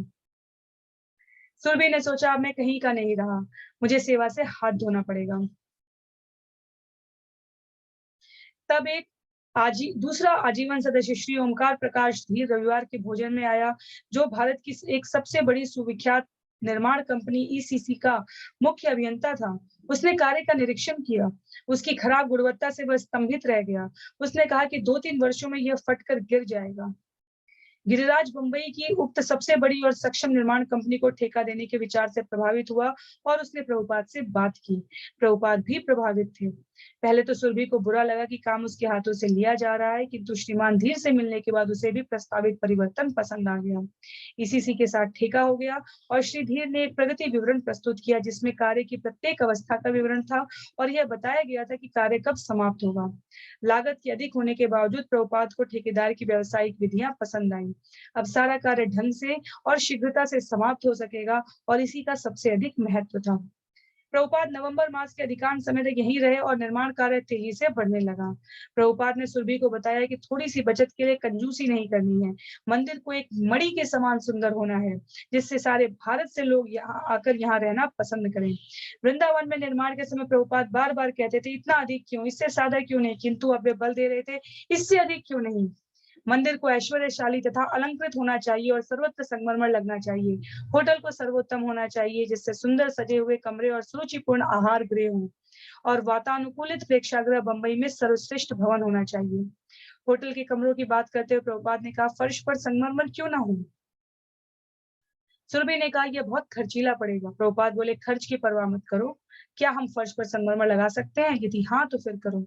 सुरभि ने सोचा, अब मैं कहीं का नहीं रहा, मुझे सेवा से हाथ धोना पड़ेगा। तब एक दूसरा आजीवन सदस्य श्री ओमकार प्रकाश धीर रविवार के भोजन में आया, जो भारत की एक सबसे बड़ी सुविख्यात निर्माण कंपनी ईसीसी का मुख्य अभियंता था। उसने कार्य का निरीक्षण किया। उसकी खराब गुणवत्ता से वह स्तंभित रह गया। उसने कहा कि 2-3 वर्षों में यह फटकर गिर जाएगा। गिरिराज बंबई की उक्त सबसे बड़ी और सक्षम निर्माण कंपनी को ठेका देने के विचार से प्रभावित हुआ और उसने प्रभुपाद से बात की। प्रभुपाद भी प्रभावित थे। पहले तो सुरभि को बुरा लगा कि काम उसके हाथों से लिया जा रहा है, किंतु श्रीमान धीर से मिलने के बाद उसे भी प्रस्तावित परिवर्तन पसंद आ गया। ईसीसी के साथ ठेका हो गया और श्री धीर ने एक प्रगति विवरण प्रस्तुत किया, जिसमें कार्य की प्रत्येक अवस्था का विवरण था और यह बताया गया था कि कार्य कब समाप्त होगा। लागत के अधिक होने के बावजूद प्रभुपाद को ठेकेदार की व्यावसायिक विधियां पसंद आई। अब सारा कार्य ढंग से और शीघ्रता से समाप्त हो सकेगा और इसी का सबसे अधिक महत्व था। प्रभुपाद नवंबर मास के अधिकांश समय तक यहीं रहे और निर्माण कार्य तेजी से बढ़ने लगा। प्रभुपाद ने सुरभि को बताया कि थोड़ी सी बचत के लिए कंजूसी नहीं करनी है। मंदिर को एक मणि के समान सुंदर होना है, जिससे सारे भारत से लोग यहाँ आकर यहाँ रहना पसंद करें। वृंदावन में निर्माण के समय प्रभुपाद बार-बार कहते थे, इतना अधिक क्यों, इससे सादा क्यों नहीं, किंतु अब वे बल दे रहे थे, इससे अधिक क्यों नहीं। मंदिर को ऐश्वर्यशाली तथा अलंकृत होना चाहिए और सर्वत्र संगमरमर लगना चाहिए। होटल को सर्वोत्तम होना चाहिए, जिससे सुंदर सजे हुए कमरे और सुरुचिपूर्ण आहार गृह हो और वातानुकूलित प्रेक्षागृह बंबई में सर्वश्रेष्ठ भवन होना चाहिए। होटल के कमरों की बात करते हुए प्रभुपाद ने कहा, फर्श पर संगमरमर क्यों ना हो। सुरभि ने कहा, यह बहुत खर्चीला पड़ेगा। प्रभुपाद बोले, खर्च की परवाह मत करो, क्या हम फर्श पर संगमरमर लगा सकते हैं? यदि हाँ तो फिर करो।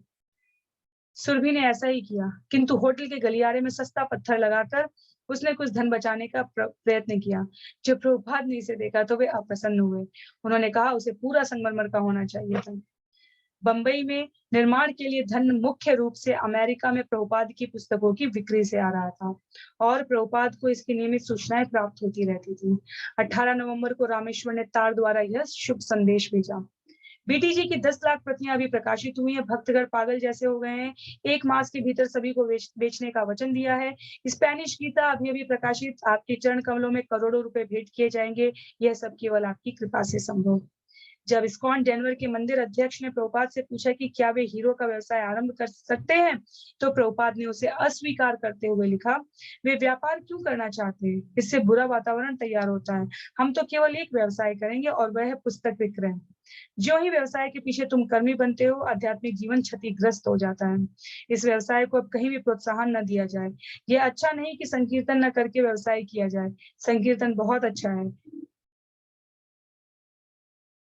सुरभि ने ऐसा ही किया, किंतु होटल के गलियारे में सस्ता पत्थर लगाकर उसने कुछ धन बचाने का प्रयत्न किया। जब प्रभुपाद ने इसे देखा तो वे अप्रसन्न हुए। उन्होंने कहा, उसे पूरा संगमरमर का होना चाहिए था। बंबई में निर्माण के लिए धन मुख्य रूप से अमेरिका में प्रभुपाद की पुस्तकों की बिक्री से आ रहा था और प्रभुपाद को इसकी नियमित सूचनाएं प्राप्त होती रहती थी। 18 नवंबर को रामेश्वर ने तार द्वारा यह शुभ संदेश भेजा, बीटीजी की 10 लाख प्रतियां अभी प्रकाशित हुई हैं। भक्तगण पागल जैसे हो गए हैं। 1 मास के भीतर सभी को बेचने का वचन दिया है। स्पेनिश गीता अभी प्रकाशित, आपके चरण कमलों में करोड़ों रुपए भेंट किए जाएंगे। यह सब केवल आपकी कृपा से संभव। जब इस्कॉन डेनवर के मंदिर अध्यक्ष ने प्रभुपाद से पूछा कि क्या वे हीरो का व्यवसाय आरंभ कर सकते हैं, तो प्रभुपाद ने उसे अस्वीकार करते हुए लिखा, वे व्यापार क्यों करना चाहते हैं, इससे बुरा वातावरण तैयार होता है। हम तो केवल एक व्यवसाय करेंगे और वह है पुस्तक विक्रय। जो ही व्यवसाय के पीछे तुम कर्मी बनते हो, आध्यात्मिक जीवन क्षतिग्रस्त हो जाता है। इस व्यवसाय को अब कहीं भी प्रोत्साहन न दिया जाए। यह अच्छा नहीं कि संकीर्तन न करके व्यवसाय किया जाए। संकीर्तन बहुत अच्छा है।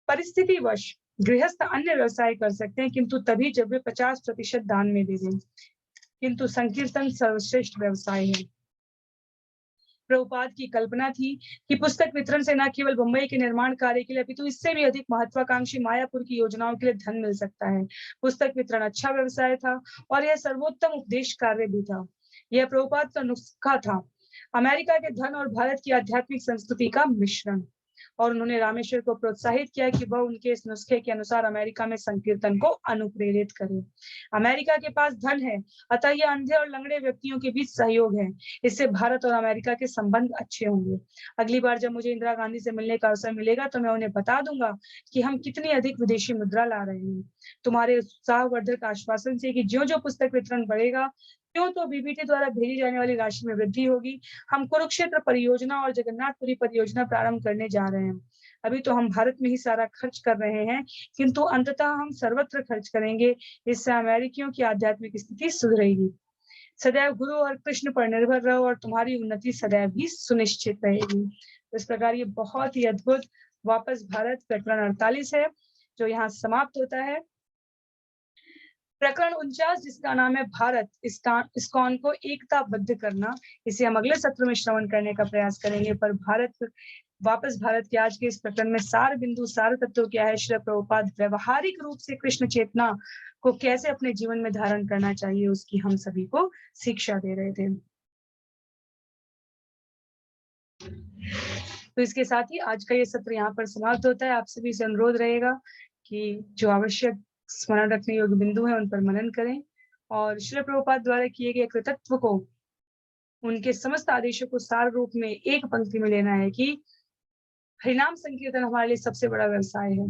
परिस्थितिवश गृहस्थ अन्य व्यवसाय कर सकते हैं, किंतु तभी जब वे 50% दान में दे दें। किंतु संकीर्तन सर्वश्रेष्ठ व्यवसाय है। प्रभुपाद की कल्पना थी कि पुस्तक वितरण से न केवल मुंबई के निर्माण कार्य के लिए अपितु इससे भी अधिक महत्वाकांक्षी मायापुर की योजनाओं के लिए धन मिल सकता है। पुस्तक वितरण अच्छा व्यवसाय था और यह सर्वोत्तम उपदेश कार्य भी था। यह प्रभुपाद का नुस्खा था, अमेरिका के धन और भारत की आध्यात्मिक संस्कृति का मिश्रण। और उन्होंने रामेश्वर को प्रोत्साहित किया कि वह उनके इस नुस्खे के अनुसार अमेरिका में संकीर्तन को अनुप्रेरित करे। अमेरिका के पास धन है, अतः ये अंधे और लंगड़े व्यक्तियों के बीच सहयोग है। इससे भारत और अमेरिका के संबंध अच्छे होंगे। अगली बार जब मुझे इंदिरा गांधी से मिलने का अवसर मिलेगा तो मैं उन्हें बता दूंगा कि हम कितनी अधिक विदेशी मुद्रा ला रहे हैं। तुम्हारे उत्साहवर्धक आश्वासन से कि ज्यों ज्यों पुस्तक वितरण बढ़ेगा क्यों तो बीबीटी द्वारा भेजी जाने वाली राशि में वृद्धि होगी। हम कुरुक्षेत्र परियोजना और जगन्नाथपुरी परियोजना प्रारंभ करने जा रहे हैं। अभी तो हम भारत में ही सारा खर्च कर रहे हैं, किंतु अंततः हम सर्वत्र खर्च करेंगे। इससे अमेरिकियों की आध्यात्मिक स्थिति सुधरेगी। सदैव गुरु और कृष्ण पर निर्भर रहो और तुम्हारी उन्नति सदैव ही सुनिश्चित रहेगी। इस प्रकार ये बहुत ही अद्भुत वापस भारत प्रकरण 48 है जो यहाँ समाप्त होता है। प्रकरण 49 जिसका नाम है भारत इस्कॉन को एकताबद्ध करना, इसे हम अगले सत्र में श्रवण करने का प्रयास करेंगे। पर भारत के आज के इस प्रकरण में सार बिंदु सार तत्व क्या है, श्री प्रभुपाद व्यवहारिक रूप से कृष्ण चेतना को कैसे अपने जीवन में धारण करना चाहिए उसकी हम सभी को शिक्षा दे रहे थे। तो इसके साथ ही आज का ये सत्र यहाँ पर समाप्त होता है। आप सभी से अनुरोध रहेगा कि जो आवश्यक स्मरण रखने योग्य बिंदु है उन पर मनन करें और श्री प्रभुपाद द्वारा किए गए कृतत्व को, उनके समस्त आदेशों को सार रूप में एक पंक्ति में लेना है कि हरिनाम संकीर्तन हमारे लिए सबसे बड़ा व्यवसाय है,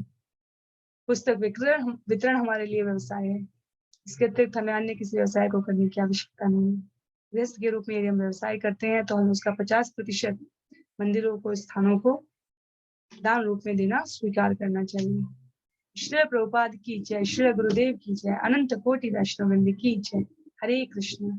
पुस्तक वितरण हमारे लिए व्यवसाय है। इसके अतिरिक्त हमें अन्य किसी व्यवसाय को करने की आवश्यकता नहीं है। गृहस्थ के रूप में यदि हम व्यवसाय करते हैं तो हम उसका 50% मंदिरों को, स्थानों को दान रूप में देना स्वीकार करना चाहिए। श्री प्रभुपाद की जय, श्री गुरुदेव की जय, अनंत कोटि वैष्णव वृंद की जय। हरे कृष्ण।